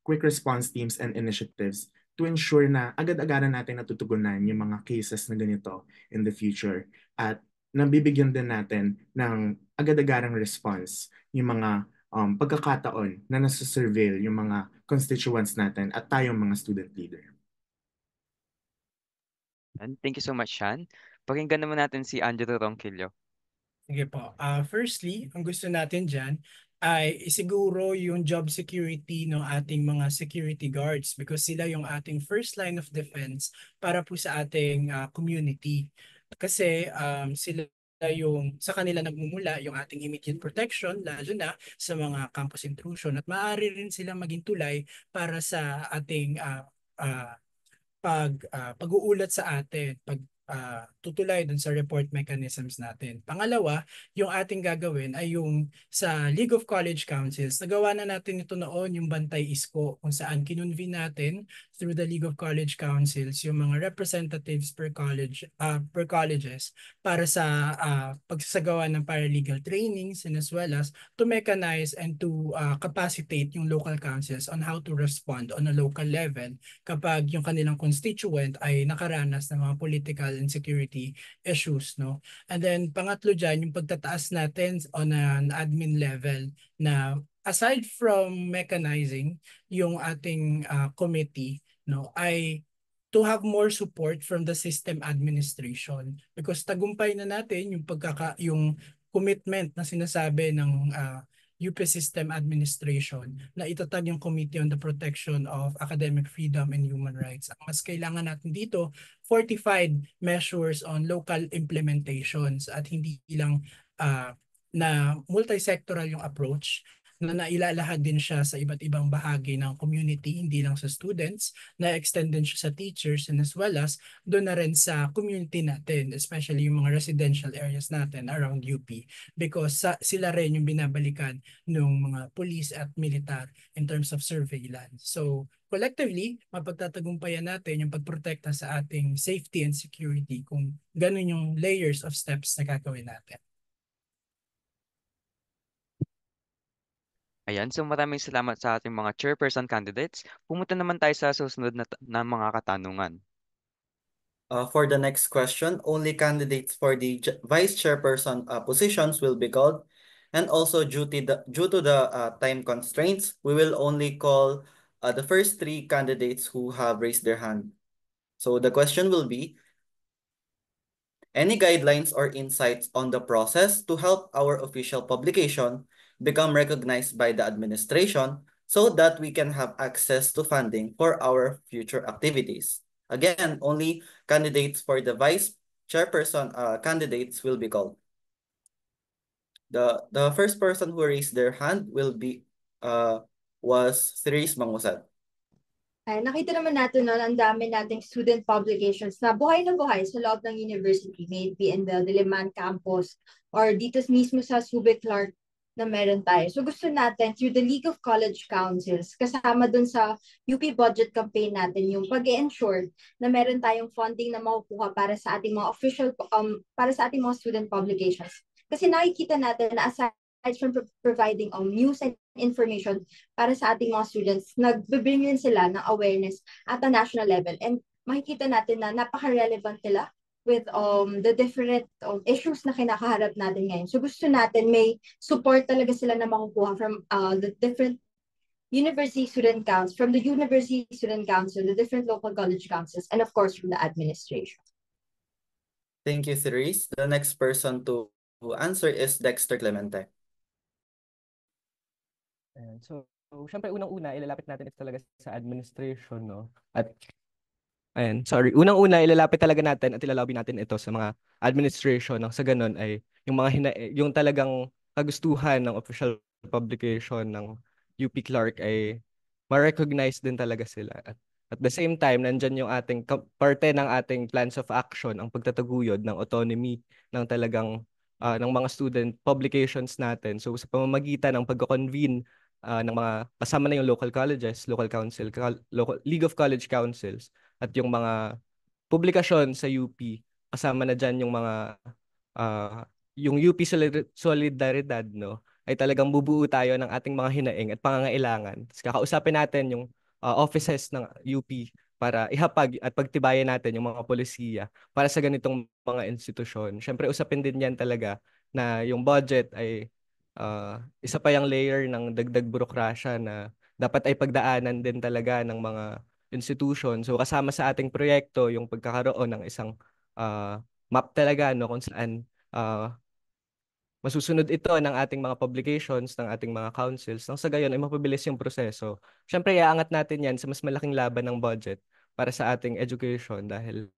quick response teams and initiatives to ensure na agad-agaran natin natutugunan yung mga cases na ganito in the future at nabibigyan din natin ng agad-agarang response yung mga pagkakataon na nasa-surveil yung mga constituents natin at tayong mga student leader. And thank you so much, Sean. Pakinggan naman natin si Andrew Ronquillo. Sige po. Firstly, ang gusto natin dyan ay isiguro yung job security ng ating mga security guards because sila yung ating first line of defense para po sa ating community. Kasi sila yung sa kanila nagmumula yung ating immediate protection lalo na sa mga campus intrusion at maaari rin silang maging tulay para sa ating pag-uulat sa atin, tutulay dun sa report mechanisms natin. Pangalawa, yung ating gagawin ay yung sa League of College Councils. Nagawa na natin ito noon yung Bantay Isko kung saan kinonvene natin through the League of College Councils yung mga representatives per colleges para sa pagsasagawa ng paralegal trainings and as well as to mechanize and to capacitate yung local councils on how to respond on a local level kapag yung kanilang constituent ay nakaranas ng mga political and security issues, no? And then pangatlo dyan, yung pagtataas natin on an admin level na aside from mechanizing yung ating committee, no, ay to have more support from the system administration because tagumpay na natin yung commitment na sinasabi ng UP System Administration na itatag yung Committee on the Protection of Academic Freedom and Human Rights. Ang mas kailangan natin dito, fortified measures on local implementations at hindi lang na multi-sectoral yung approach na nailalahad din siya sa iba't ibang bahagi ng community, hindi lang sa students, na-extend din siya sa teachers and as well as doon na rin sa community natin, especially yung mga residential areas natin around UP because sila rin yung binabalikan ng mga police at militar in terms of surveillance. So collectively, mapagtatagumpayan natin yung pagprotekta sa ating safety and security kung ganun yung layers of steps na gagawin natin. Ayan, so maraming salamat sa ating mga chairperson candidates. Pumunta naman tayo sa susunod na mga katanungan. For the next question, only candidates for the vice chairperson positions will be called. And also due to the time constraints, we will only call the first 3 candidates who have raised their hand. So the question will be, any guidelines or insights on the process to help our official publication become recognized by the administration so that we can have access to funding for our future activities? Again, only candidates for the vice chairperson candidates will be called. The first person who raised their hand will be was Therese Mangusad. Ay, nakita naman natin noon ang dami nating student publications na buhay na buhay sa loob ng university, maybe in the Diliman campus or dito mismo sa Subic Clark na meron tayo. So gusto natin through the League of College Councils, kasama dun sa UP budget campaign natin yung pag-ensure na meron tayong funding na makukuha para sa ating mga official, para sa ating mga student publications. Kasi nakikita natin na aside from providing news and information para sa ating mga students, nag-bring din sila ng awareness at a national level. And makikita natin na napaka-relevant nila with the different issues na kinakaharap natin ngayon. So gusto natin may support talaga sila na makukuha from the different university student councils, from the university student council, the different local college councils, and of course from the administration. Thank you, Therese. The next person to answer is Dexter Clemente. Ayan. So, syempre unang-una ilalapit natin ito talaga sa administration, no? At unang-una ilalapit talaga natin at ilalobby natin ito sa mga administration nang sa ganun ay yung yung talagang kagustuhan ng official publication ng UP Clark ay ma-recognize din talaga sila. At the same time, nandyan yung parte ng ating plans of action, ang pagtataguyod ng autonomy ng talagang ng mga student publications natin. So sa pamamagitan ng pagko-convene ng mga kasama na yung local colleges, local council, local League of College Councils at yung mga publikasyon sa UP, kasama na dyan yung mga yung UP Solidaridad, no? Ay talagang bubuo tayo ng ating mga hinaing at pangangailangan. Tapos kakausapin natin yung offices ng UP para ihapag at pagtibayan natin yung mga polisiya para sa ganitong mga institusyon. Siyempre, usapin din yan talaga na yung budget ay isa pa yung layer ng dagdag burokrasya na dapat ay pagdaanan din talaga ng mga institution. So kasama sa ating proyekto yung pagkakaroon ng isang map talaga, no, kung saan masusunod ito ng ating mga publications, ng ating mga councils, nang sa gayon ay mapabilis yung proseso. Siyempre, iaangat natin yan sa mas malaking laban ng budget para sa ating education dahil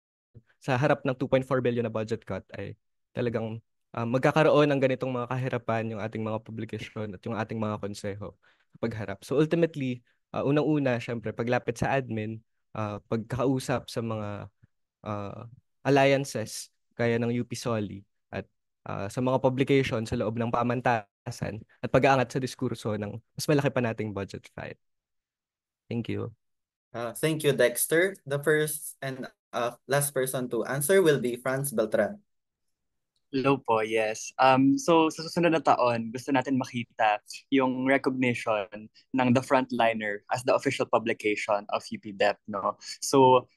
sa harap ng 2.4 billion na budget cut ay talagang magkakaroon ng ganitong mga kahirapan yung ating mga publication at yung ating mga konseho sa pagharap. So ultimately, unang-una, siyempre, paglapit sa admin, pagkakausap sa mga alliances kaya ng UP Soli at sa mga publication sa loob ng pamantasan at pag-aangat sa diskurso ng mas malaki pa nating budget fight. Thank you. Thank you, Dexter. The first and last person to answer will be Franz Beltran. Hello po, yes. So sa susunod na taon, gusto natin makita yung recognition ng The Frontliner as the official publication of UP-DEP, no? So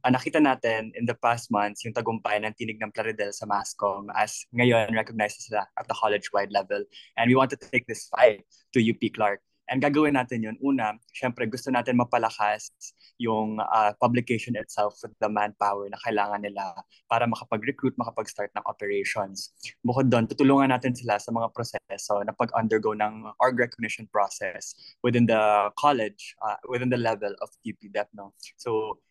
nakita natin in the past months yung tagumpay ng Tinig ng Plaridel sa MASCOM as ngayon recognized sila at the college-wide level. And we want to take this fight to UP Clark. And gagawin natin yun. Una, syempre gusto natin mapalakas yung publication itself with the manpower na kailangan nila para makapag-recruit, makapag-start ng operations. Bukod doon, tutulungan natin sila sa mga proseso na pag-undergo ng org recognition process within the college, within the level of UP-DEP. No? So,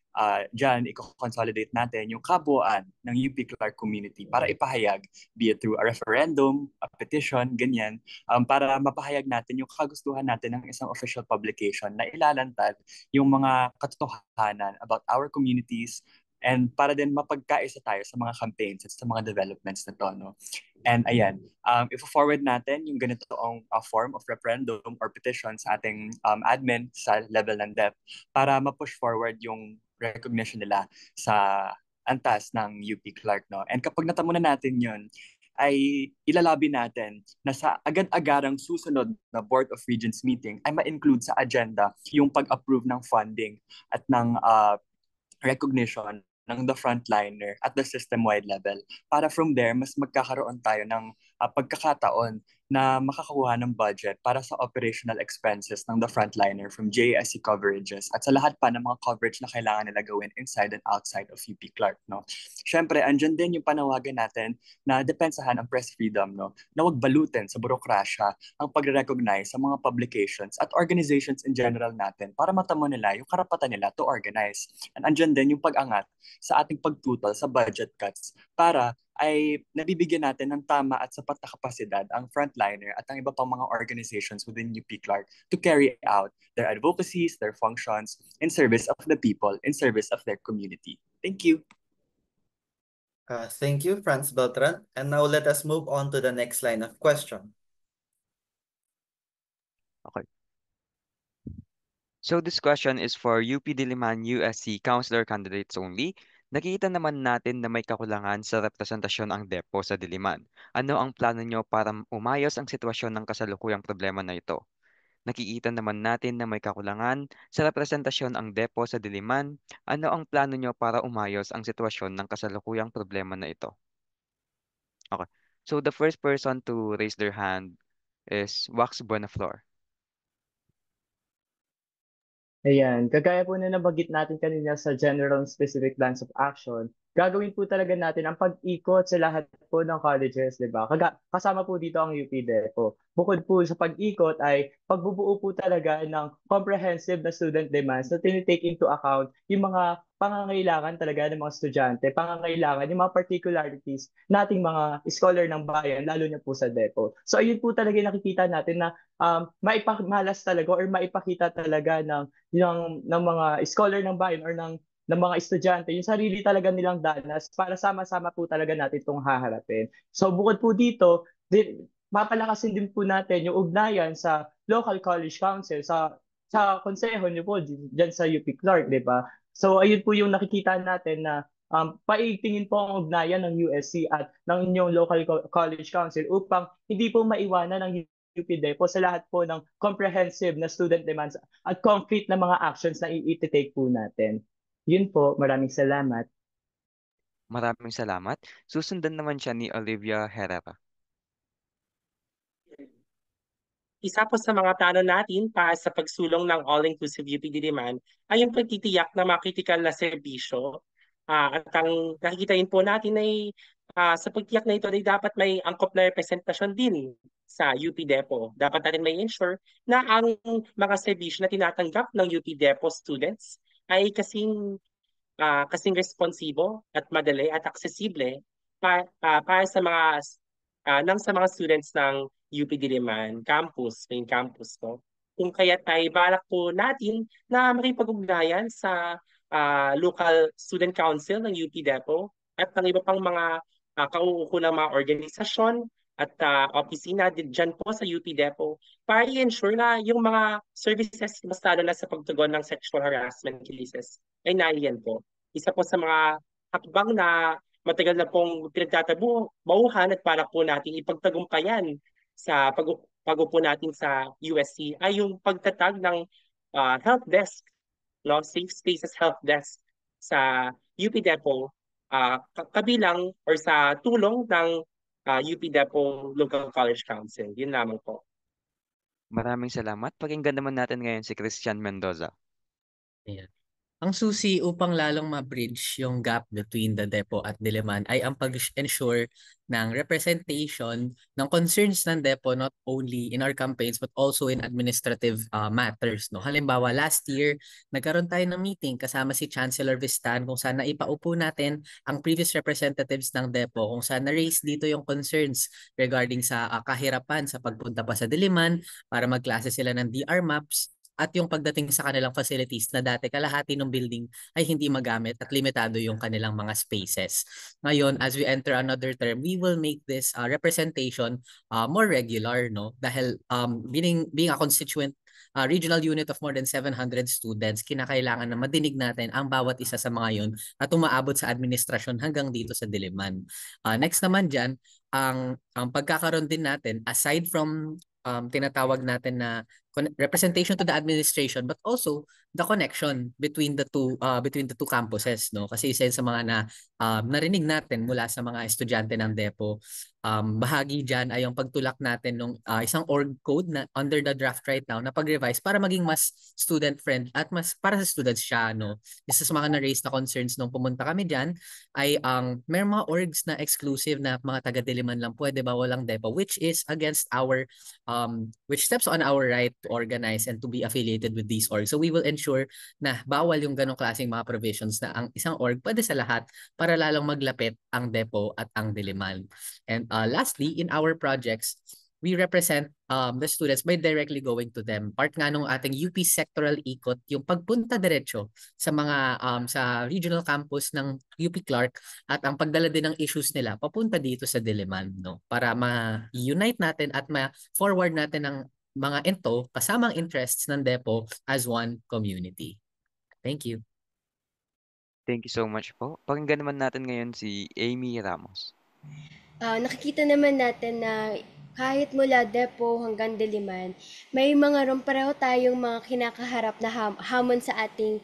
dyan, i-consolidate natin yung kabuuan ng UP Clark community para ipahayag, be it through a referendum, a petition, ganyan, para mapahayag natin yung kagustuhan natin ng isang official publication na ilalantad yung mga katotohanan about our communities and para din mapagkaisa tayo sa mga campaigns at sa mga developments na to, no? And ayan, if-forward natin yung ganitong form of referendum or petition sa ating admin sa level ng DEP para ma-push forward yung recognition nila sa antas ng UP Clark, no? And kapag natamo na natin yun, ay ilalabi natin na sa agad-agarang susunod na Board of Regents meeting ay ma-include sa agenda yung pag-approve ng funding at ng recognition ng the frontliner at the system-wide level. Para from there, mas magkakaroon tayo ng pagkakataon na makakakuha ng budget para sa operational expenses ng the frontliner from JSC coverages at sa lahat pa ng mga coverage na kailangan nila gawin inside and outside of UP Clark, no? Siyempre, andyan din yung panawagan natin na depensahan ang press freedom, no? Na wag balutin sa burokrasya ang pagre-recognize sa mga publications at organizations in general natin para matamo nila yung karapatan nila to organize. And andyan din yung pag-angat sa ating pagtutol sa budget cuts para ay nabibigyan natin ng tama at sapat na kapasidad ang frontliner at ang iba pang mga organizations within UP Clark to carry out their advocacies, their functions in service of the people, in service of their community. Thank you. Thank you, Franz Beltran. And now let us move on to the next line of question. Okay. So this question is for UP Diliman USC counselor candidates only. Nakikita naman natin na may kakulangan sa representasyon ang DepO sa Diliman. Ano ang plano nyo para umayos ang sitwasyon ng kasalukuyang problema na ito? Nakikita naman natin na may kakulangan sa representasyon ang DepO sa Diliman. Ano ang plano nyo para umayos ang sitwasyon ng kasalukuyang problema na ito? Okay. So the first person to raise their hand is Wax Buenaflor. Ayan, kagaya po na nabanggit natin kanina sa general and specific plans of action, gagawin po talaga natin ang pag-ikot sa lahat po ng colleges, di ba? Kasama po dito ang UP-DEPO. Bukod po sa pag-ikot ay pagbubuo po talaga ng comprehensive na student demands na tinitake into account yung mga pangangailangan talaga ng mga estudyante, pangangailangan, yung mga particularities nating mga scholar ng bayan, lalo na po sa DEPO. So ayun po talaga yung nakikita natin na maipamalas talaga or maipakita talaga ng mga scholar ng bayan or ng mga estudyante, yung sarili talaga nilang danas para sama-sama po talaga natin itong haharapin. So bukod po dito, mapalakasin din po natin yung ugnayan sa local college council, sa konseho niyo po dyan sa UP Clark, di ba? So ayun po yung nakikita natin na paitingin po ang ugnayan ng USC at ng inyong local college council upang hindi po maiwanan ng UP-DEPO sa lahat po ng comprehensive na student demands at concrete na mga actions na i-take po natin. Yun po, maraming salamat. Maraming salamat. Susundan naman siya ni Olivia Herrera. Isa po sa mga plano natin para sa pagsulong ng all-inclusive UP Diliman ay yung pagtitiyak na mga critical na serbisyo. At ang nakikita rin po natin ay sa pagtiyak na ito ay dapat may angkop na representasyon din sa UP Depo. Dapat natin may ensure na ang mga serbisyo na tinatanggap ng UP Depo students ay kasing responsibo at madali at aksesible para sa mga sa mga students ng UP Diliman campus, main campus ko. Kung kaya't ay balak po natin na makipag-ugnayan sa local student council ng UP Depo at ng iba pang mga kauukulang mga organisasyon at opisina dyan po sa UP Depo para i-ensure na yung mga services mas lalo na sa pagtugon ng sexual harassment cases ay naiyan po. Isa po sa mga hakbang na matagal na pong pinagtatabuhan at para po natin ipagtagumpayan sa pag-upo natin sa USC ay yung pagtatag ng help desk, no? Safe Spaces Help Desk sa UP Depo kabilang or sa tulong ng UP Depo Local College Council. Yun lamang po. Maraming salamat. Pakinggan naman natin ngayon si Christian Mendoza. Ayan. Ang susi upang lalong ma-bridge yung gap between the DEPO at Diliman ay ang pag-ensure ng representation ng concerns ng DEPO not only in our campaigns but also in administrative matters. No? Halimbawa, last year, nagkaroon tayo ng meeting kasama si Chancellor Vistan kung saan naipaupo natin ang previous representatives ng DEPO kung saan na-raise dito yung concerns regarding sa kahirapan sa pagpunta pa sa Diliman para magklase sila ng DR maps at yung pagdating sa kanilang facilities na dati kalahati ng building ay hindi magamit at limitado yung kanilang mga spaces. Ngayon, as we enter another term, we will make this representation more regular, no? Dahil being a constituent regional unit of more than 700 students, kinakailangan na madinig natin ang bawat isa sa mga yun at umaabot sa administrasyon hanggang dito sa Diliman. Next naman dyan, ang pagkakaroon din natin, aside from tinatawag natin na representation to the administration but also the connection between the two campuses, no? Kasi isa sa mga narinig natin mula sa mga estudyante ng DEPO, bahagi diyan ay yung pagtulak natin ng isang org code na under the draft right now na pag-revise para maging mas student friend at mas para sa students siya, no? Isa sa mga na-raise na concerns nung pumunta kami diyan ay may mga orgs na exclusive na mga taga-Diliman lang pwede ba walang DEPO, which is against our which steps on our right to organize and to be affiliated with these orgs. So we will ensure na bawal yung ganong klaseng mga provisions na ang isang org pwede sa lahat para lalong maglapit ang DEPO at ang Diliman. And lastly, in our projects, we represent the students by directly going to them. Part nga nung ating UP sectoral ikot, yung pagpunta diretso sa mga sa regional campus ng UP Clark at ang pagdala din ng issues nila papunta dito sa Diliman, no? Para ma-unite natin at ma-forward natin ng mga ento kasamang interests ng DEPO as one community. Thank you. Thank you so much po. Pakinggan naman natin ngayon si Amy Ramos. Nakikita naman natin na kahit mula Depo hanggang Diliman, may mga pareho tayong mga kinakaharap na hamon sa ating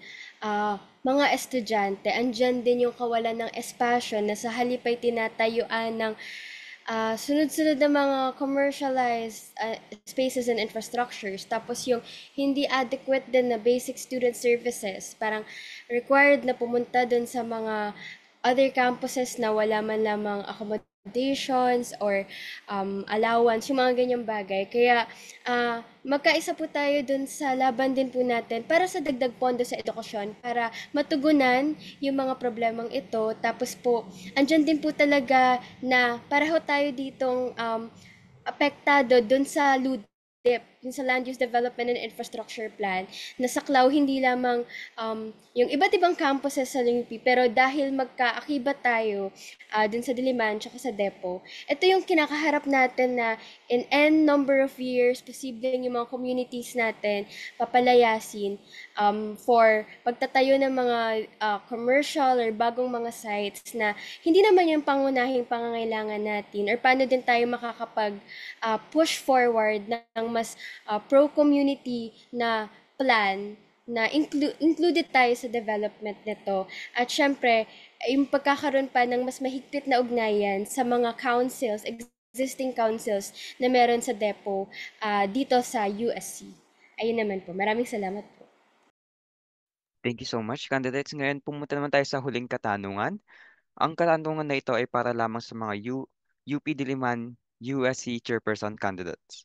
mga estudyante. Andiyan din yung kawalan ng espasyo na sa halip ay tinatayuan ng sunod-sunod na mga commercialized spaces and infrastructures. Tapos yung hindi adequate din na basic student services. Parang required na pumunta dun sa mga other campuses na wala man lamang accommodations or allowance, yung mga ganyang bagay. Kaya magkaisa po tayo dun sa laban din po natin para sa dagdag pondo sa edukasyon para matugunan yung mga problemang ito. Tapos po, andyan din po talaga na pareho tayo ditong apektado dun sa LUDIP, yung sa Land Use Development and Infrastructure Plan, na saklaw hindi lamang yung iba't ibang campuses sa UP, pero dahil magkaakibat tayo dun sa Diliman tsaka sa Depo, ito yung kinakaharap natin na in N number of years, posibleng yung mga communities natin papalayasin for pagtatayo ng mga commercial or bagong mga sites na hindi naman yung pangunahing pangangailangan natin, or paano din tayo makakapag push forward ng mas pro-community na plan na included tayo sa development nito. At syempre, yung pagkakaroon pa ng mas mahigpit na ugnayan sa mga councils, existing councils na meron sa Depo dito sa USC. Ayun naman po. Maraming salamat po. Thank you so much, candidates. Ngayon, pumunta naman tayo sa huling katanungan. Ang katanungan na ito ay para lamang sa mga UP Diliman USC Chairperson candidates.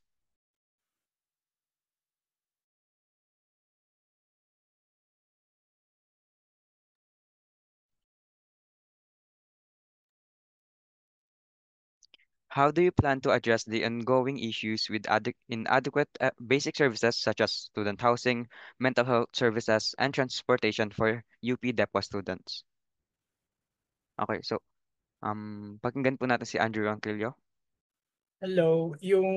How do you plan to address the ongoing issues with inadequate basic services such as student housing, mental health services, and transportation for UP Depo students? Okay, so pakinggan po natin si Andrew Ronquillo. Hello, yung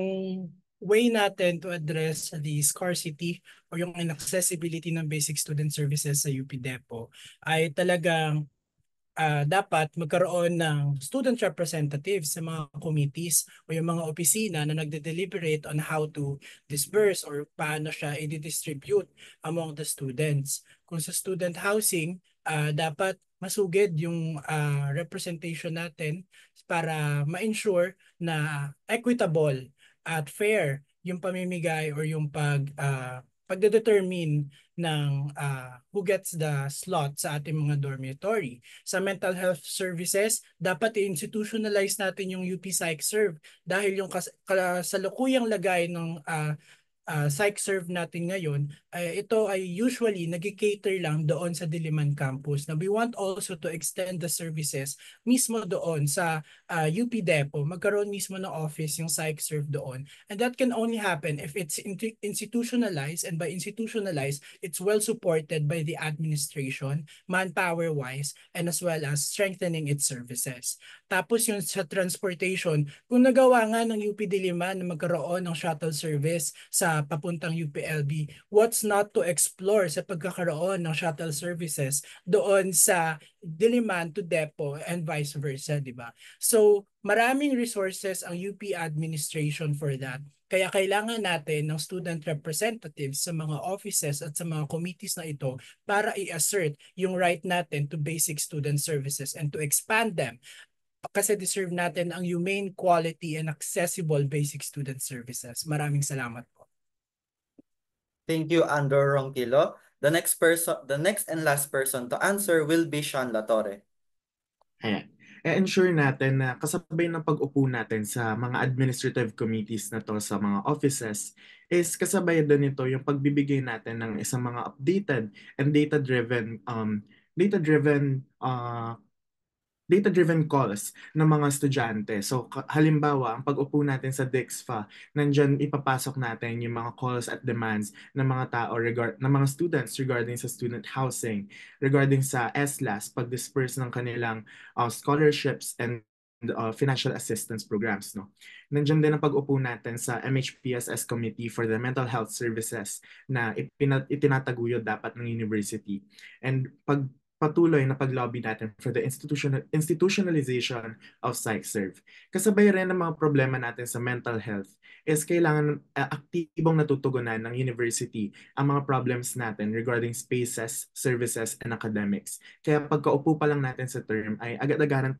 way natin to address the scarcity or yung inaccessibility ng basic student services sa UP Depo ay talagang dapat magkaroon ng student representatives sa mga committees o yung mga opisina na nagde-deliberate on how to disperse or paano siya i-distribute among the students. Kung sa student housing, dapat masugid yung representation natin para ma-ensure na equitable at fair yung pamimigay or yung pagdedetermine ng who gets the slot sa ating mga dormitory. Sa mental health services, dapat i-institutionalize natin yung UP PsychServe dahil yung kasalukuyang lagay ng PsychServe natin ngayon, ito ay usually nag-cater lang doon sa Diliman campus. Na we want also to extend the services mismo doon sa UP Depo, magkaroon mismo ng office yung PsychServe doon. And that can only happen if it's institutionalized, and by institutionalized, it's well supported by the administration, manpower-wise, and as well as strengthening its services. Tapos yung sa transportation, kung nagawa nga ng UP Diliman na magkaroon ng shuttle service sa papuntang UPLB, what's not to explore sa pagkakaroon ng shuttle services doon sa Diliman to Depo and vice versa, di ba? So, maraming resources ang UP administration for that. Kaya kailangan natin ng student representatives sa mga offices at sa mga committees na ito para i-assert yung right natin to basic student services and to expand them. Kasi deserve natin ang humane, quality, and accessible basic student services. Maraming salamat po. Thank you, Andrew Ronquillo. The next and last person to answer will be Sean Latorre. Ayan. E-ensure natin na kasabay ng pag-upo natin sa mga administrative committees na to sa mga offices is kasabay din nito yung pagbibigay natin ng isang mga updated and data-driven calls ng mga estudyante. So halimbawa, ang pag-upo natin sa DIXFA, nandyan ipapasok natin yung mga calls at demands ng mga tao ng mga students regarding sa student housing, regarding sa SLAS, pag-disperse ng kanilang scholarships and financial assistance programs. No? Nandiyan din ang pag-upo natin sa MHPSS Committee for the Mental Health Services na itinataguyod dapat ng university. And patuloy na paglobby natin for the institutionalization of PsychServe. Kasabay rin ng mga problema natin sa mental health is kailangan aktibong natutugunan ng university ang mga problems natin regarding spaces, services, and academics. Kaya pagkaupo pa lang natin sa term ay agad-agaran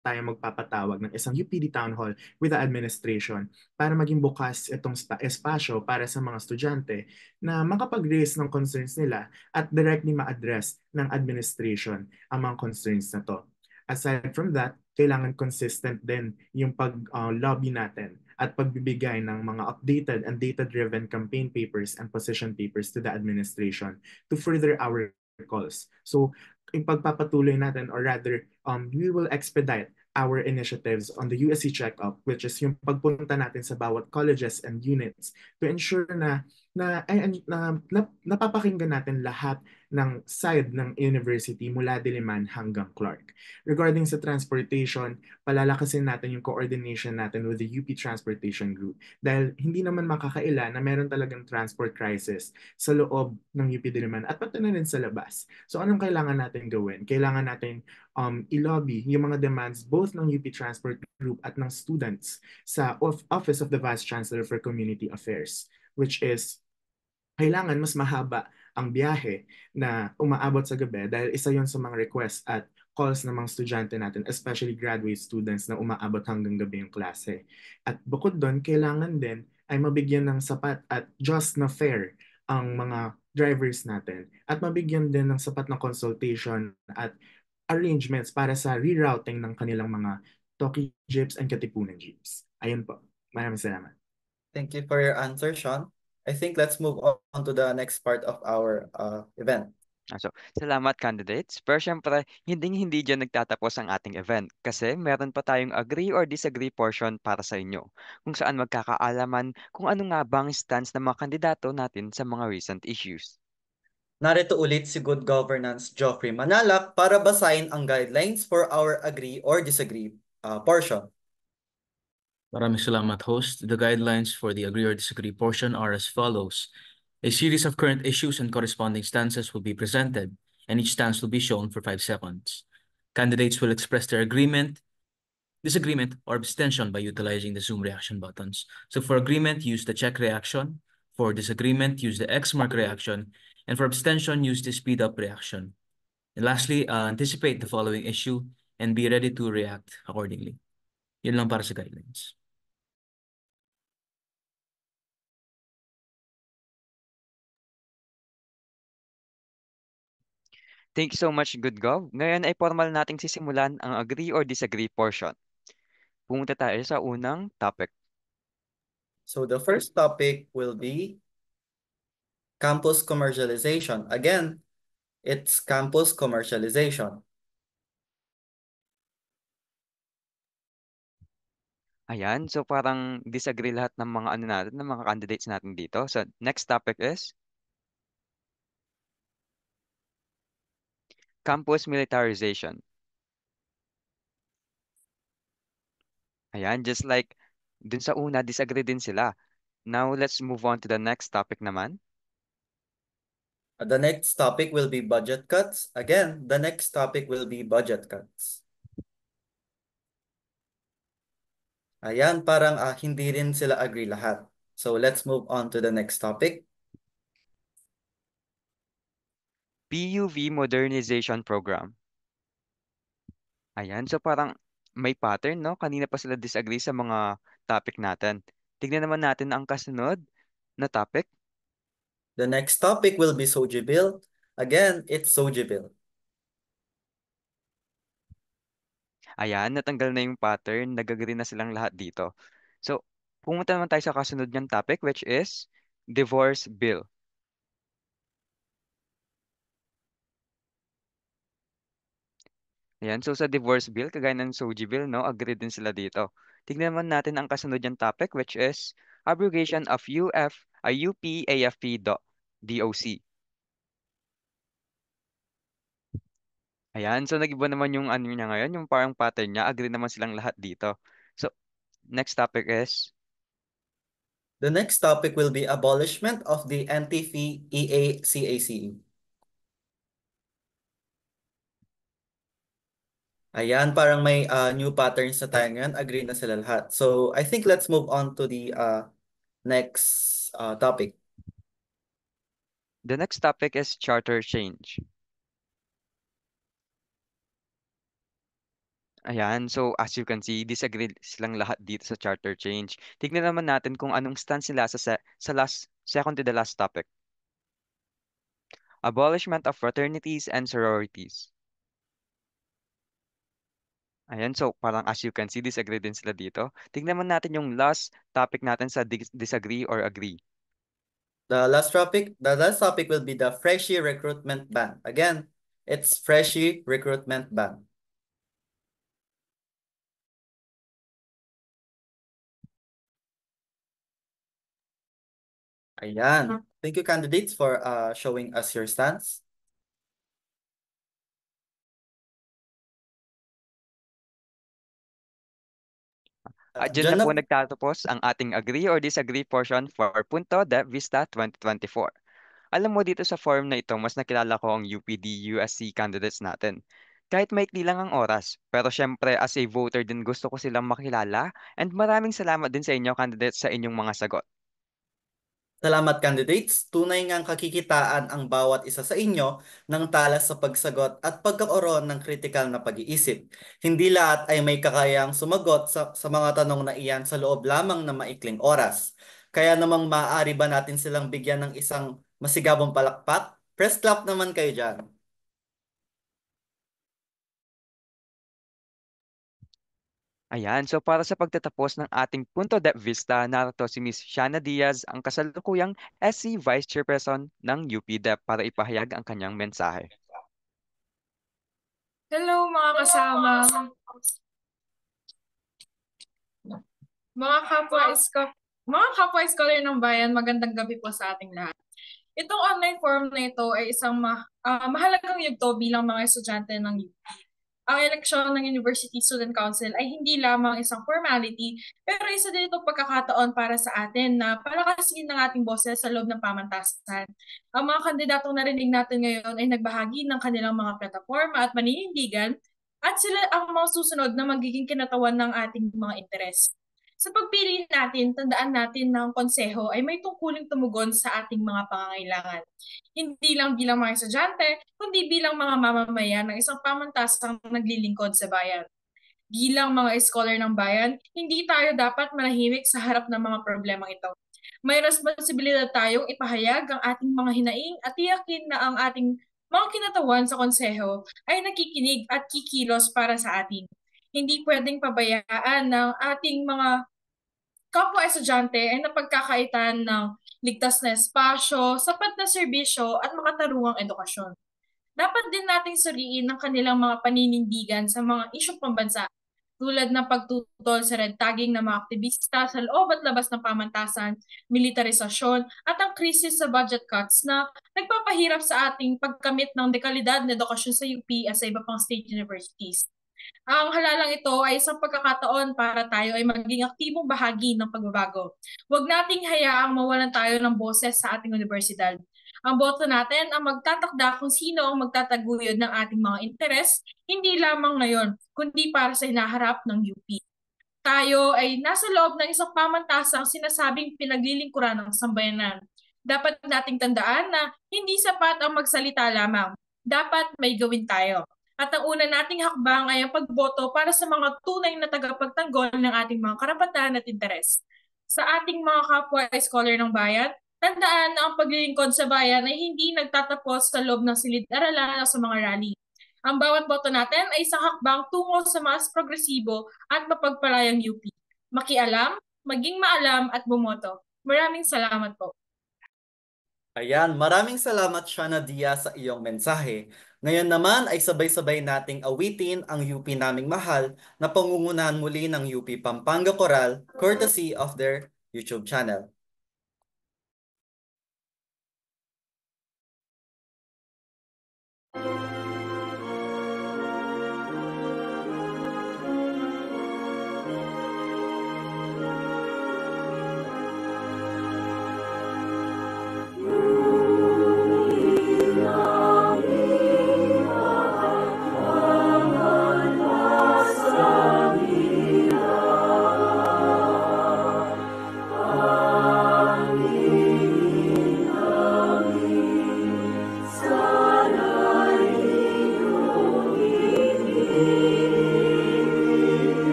tayo magpapatawag ng isang UPD Town Hall with the administration para maging bukas itong espasyo para sa mga estudyante na makapag-raise ng concerns nila at directly ma-address ng administration ang mga concerns na to. Aside from that, kailangan consistent din yung pag-lobby natin at pagbibigay ng mga updated and data-driven campaign papers and position papers to the administration to further our calls. So, yung pagpapatuloy natin, or rather, we will expedite our initiatives on the USC Checkup, which is yung pagpunta natin sa bawat colleges and units to ensure na napapakinggan natin lahat ng side ng university mula Diliman hanggang Clark. Regarding sa transportation, palalakasin natin yung coordination natin with the UP Transportation Group dahil hindi naman makakaila na meron talagang transport crisis sa loob ng UP Diliman at pati na rin sa labas. So anong kailangan natin gawin? Kailangan natin i-lobby yung mga demands both ng UP Transport Group at ng students sa Office of the Vice Chancellor for Community Affairs, which is kailangan mas mahaba ang biyahe na umaabot sa gabi dahil isa yon sa mga requests at calls ng mga estudyante natin, especially graduate students na umaabot hanggang gabi yung klase. At bukod doon, kailangan din ay mabigyan ng sapat at just na fare ang mga drivers natin at mabigyan din ng sapat na consultation at arrangements para sa rerouting ng kanilang mga talkie jeeps and katipunan jeeps. Ayun po. Maraming salamat. Thank you for your answer, Sean. I think let's move on to the next part of our event. So, salamat candidates. Pero syempre, hindi dyan nagtatapos ang ating event kasi meron pa tayong agree or disagree portion para sa inyo kung saan magkakaalaman kung ano nga bang stance ng mga kandidato natin sa mga recent issues. Narito ulit si Good Governance Geoffrey Manalak para basahin ang guidelines for our agree or disagree portion. Maraming salamat, host. The guidelines for the agree or disagree portion are as follows. A series of current issues and corresponding stances will be presented, and each stance will be shown for 5 seconds. Candidates will express their agreement, disagreement, or abstention by utilizing the Zoom reaction buttons. So for agreement, use the check reaction. For disagreement, use the X mark reaction. And for abstention, use the speed up reaction. And lastly, anticipate the following issue and be ready to react accordingly. Yun lang para sa guidelines. Thank you so much, Good Gov. Ngayon ay formal nating sisimulan ang agree or disagree portion. Pumunta tayo sa unang topic. So the first topic will be campus commercialization. Again, it's campus commercialization. Ayan, so parang disagree lahat ng mga natin, ng mga candidates natin dito. So next topic is campus militarization. Ayan, just like dun sa una, disagree din sila. Now let's move on to the next topic naman. The next topic will be budget cuts. Again, the next topic will be budget cuts. Ayan, parang hindi rin sila agree lahat. So let's move on to the next topic. PUV Modernization Program. Ayan, so parang may pattern, no? Kanina pa sila disagree sa mga topic natin. Tignan naman natin ang kasunod na topic. The next topic will be SOGI Bill. Again, it's SOGI Bill. Ayan, natanggal na yung pattern. Nag-agree na silang lahat dito. So, pumunta naman tayo sa kasunod niyang topic, which is Divorce Bill. Ayan, so sa divorce bill, kagaya ng SOGI bill, no, agree din sila dito. Tignan naman natin ang kasunod niyang topic, which is abrogation of UPAFP.DOC. Ayan, so nag-iba naman yung ano niya ngayon, yung parang pattern niya, agree naman silang lahat dito. So, next topic is the next topic will be abolishment of the anti-fee EACACE. Ayan, parang may new patterns na tayo ngayon. Agree na sila lahat. So, I think let's move on to the next topic. The next topic is charter change. Ayan, so as you can see, disagree silang lahat dito sa charter change. Tignan naman natin kung anong stance nila sa second to the last topic. Abolishment of fraternities and sororities. Ayan, so parang as you can see, disagree din sila dito. Tignan naman natin yung last topic natin sa disagree or agree. The last topic will be the freshie recruitment ban. Again, it's freshie recruitment ban. Ayan. Thank you, candidates, for showing us your stance. Diyan na po nagtatapos ang ating agree or disagree portion for Punto de Vista 2024. Alam mo, dito sa forum na ito, mas nakilala ko ang UPD-USC candidates natin. Kahit maikli lang ang oras, pero syempre as a voter din gusto ko silang makilala, and maraming salamat din sa inyo candidates sa inyong mga sagot. Salamat, candidates. Tunay ngang kakikitaan ang bawat isa sa inyo ng talas sa pagsagot at pagkakaroon ng kritikal na pag-iisip. Hindi lahat ay may kakayang sumagot sa mga tanong na iyan sa loob lamang ng maikling oras. Kaya namang maaari ba natin silang bigyan ng isang masigabong palakpak? Press clap naman kayo dyan. Ayan, so para sa pagtatapos ng ating Punto de Vista, narito si Ms. Shana Diaz, ang kasalukuyang SC Vice Chairperson ng UP-DEP para ipahayag ang kanyang mensahe. Hello mga kasama, mga kapwa scholar ng bayan, magandang gabi po sa ating lahat. Itong online forum na ito ay isang mahalagang yugto bilang mga estudyante ng UP. Ang eleksyon ng University Student Council ay hindi lamang isang formality, pero isa din itong pagkakataon para sa atin na palakasin ng ating boses sa loob ng pamantasan. Ang mga kandidatong narinig natin ngayon ay nagbahagi ng kanilang mga plataforma at maninindigan, at sila ang mga susunod na magiging kinatawan ng ating mga interes. Sa pagpili natin, tandaan natin na ang konseho ay may tungkuling tumugon sa ating mga pangangailangan. Hindi lang bilang mga estudyante, kundi bilang mga mamamayan ng isang pamantasang naglilingkod sa bayan. Bilang mga scholar ng bayan, hindi tayo dapat manahimik sa harap ng mga problemang ito. May responsibilidad tayong ipahayag ang ating mga hinaing at tiyakin na ang ating mga kinatawan sa konseho ay nakikinig at kikilos para sa atin. Hindi pwedeng pabayaan ng ating mga kapwa estudyante ay napagkakaitan ng ligtas na espasyo, sapat na serbisyo at makatarungang edukasyon. Dapat din nating suriin ang kanilang mga paninindigan sa mga isyong pambansa, tulad ng pagtutol sa red tagging ng mga aktivista sa loob at labas ng pamantasan, militarisasyon, at ang krisis sa budget cuts na nagpapahirap sa ating pagkamit ng dekalidad na edukasyon sa UP at sa iba pang state universities. Ang halalang ito ay isang pagkakataon para tayo ay maging aktibong bahagi ng pagbabago. Huwag nating hayaang mawalan tayo ng boses sa ating universidad. Ang boto natin ang magtatakda kung sino ang magtataguyod ng ating mga interes, hindi lamang ngayon, kundi para sa hinaharap ng UP. Tayo ay nasa loob ng isang pamantasang sinasabing pinaglilingkuran ng sambayanan. Dapat nating tandaan na hindi sapat ang magsalita lamang. Dapat may gawin tayo. At ang una nating hakbang ay ang pagboto para sa mga tunay na tagapagtanggol ng ating mga karapatan at interes. Sa ating mga kapwa scholar ng bayan, tandaan na ang paglilingkod sa bayan ay hindi nagtatapos sa loob ng silid-aralan o sa mga rally. Ang bawat boto natin ay isang hakbang tungo sa mas progresibo at mapagpalayang UP. Makialam, maging maalam at bumoto. Maraming salamat po. Ayan, maraming salamat, Shana Diaz, sa iyong mensahe. Ngayon naman ay sabay-sabay nating awitin ang UP naming mahal na pangungunahan muli ng UP Pampanga Coral, courtesy of their YouTube channel.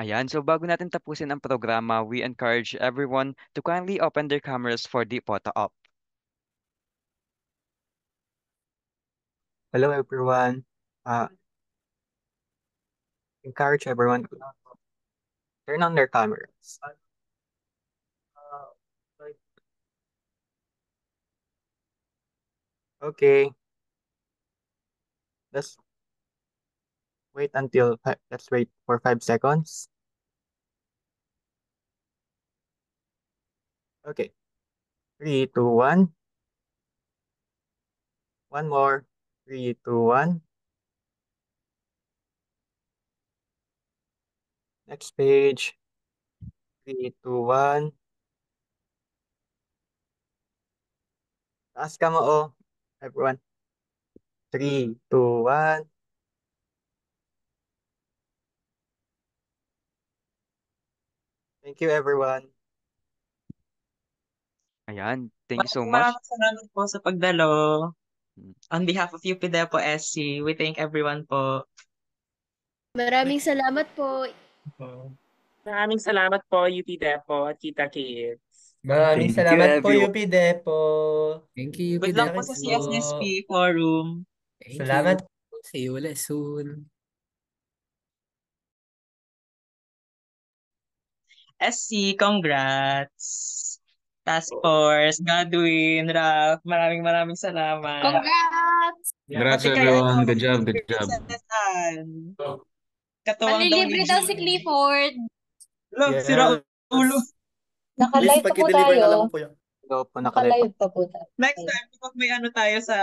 Ayan, so bago natin tapusin ang programa, we encourage everyone to kindly open their cameras for the photo op. Hello, everyone. Encourage everyone to turn on their cameras. Okay. Let's let's wait for 5 seconds. Okay. 3, 2, 1. One more. 3, 2, 1. Next page. 3, 2, 1. Taas ka mo, oh. Everyone. 3, 2, 1. Thank you, everyone. Ayan, thank you so Maraming much. salamat po sa pagdalo. On behalf of UP Depo SC, we thank everyone po. Maraming salamat po. Maraming salamat po, UP Depo at Kita Kids. Maraming Thank you, salamat po, everyone. UP Depo. Thank you, UP Good luck po Depo. sa CSSP Forum. Thank Salamat. you. See you ulit soon. SC, congrats! Task Force, Godwin, Ralph, maraming salamat. Congrats! Congrats, Pati kay everyone. Good job, good job. Princess Anne. Katuwang daw ni Manlilibre daw si June. Clifford. Love, sira ulo. Please, Naka-live pa po paki-deliver na lang tayo. po yan. Hello po, nakalive Naka-live pa po tayo. Next time, kapag may ano tayo sa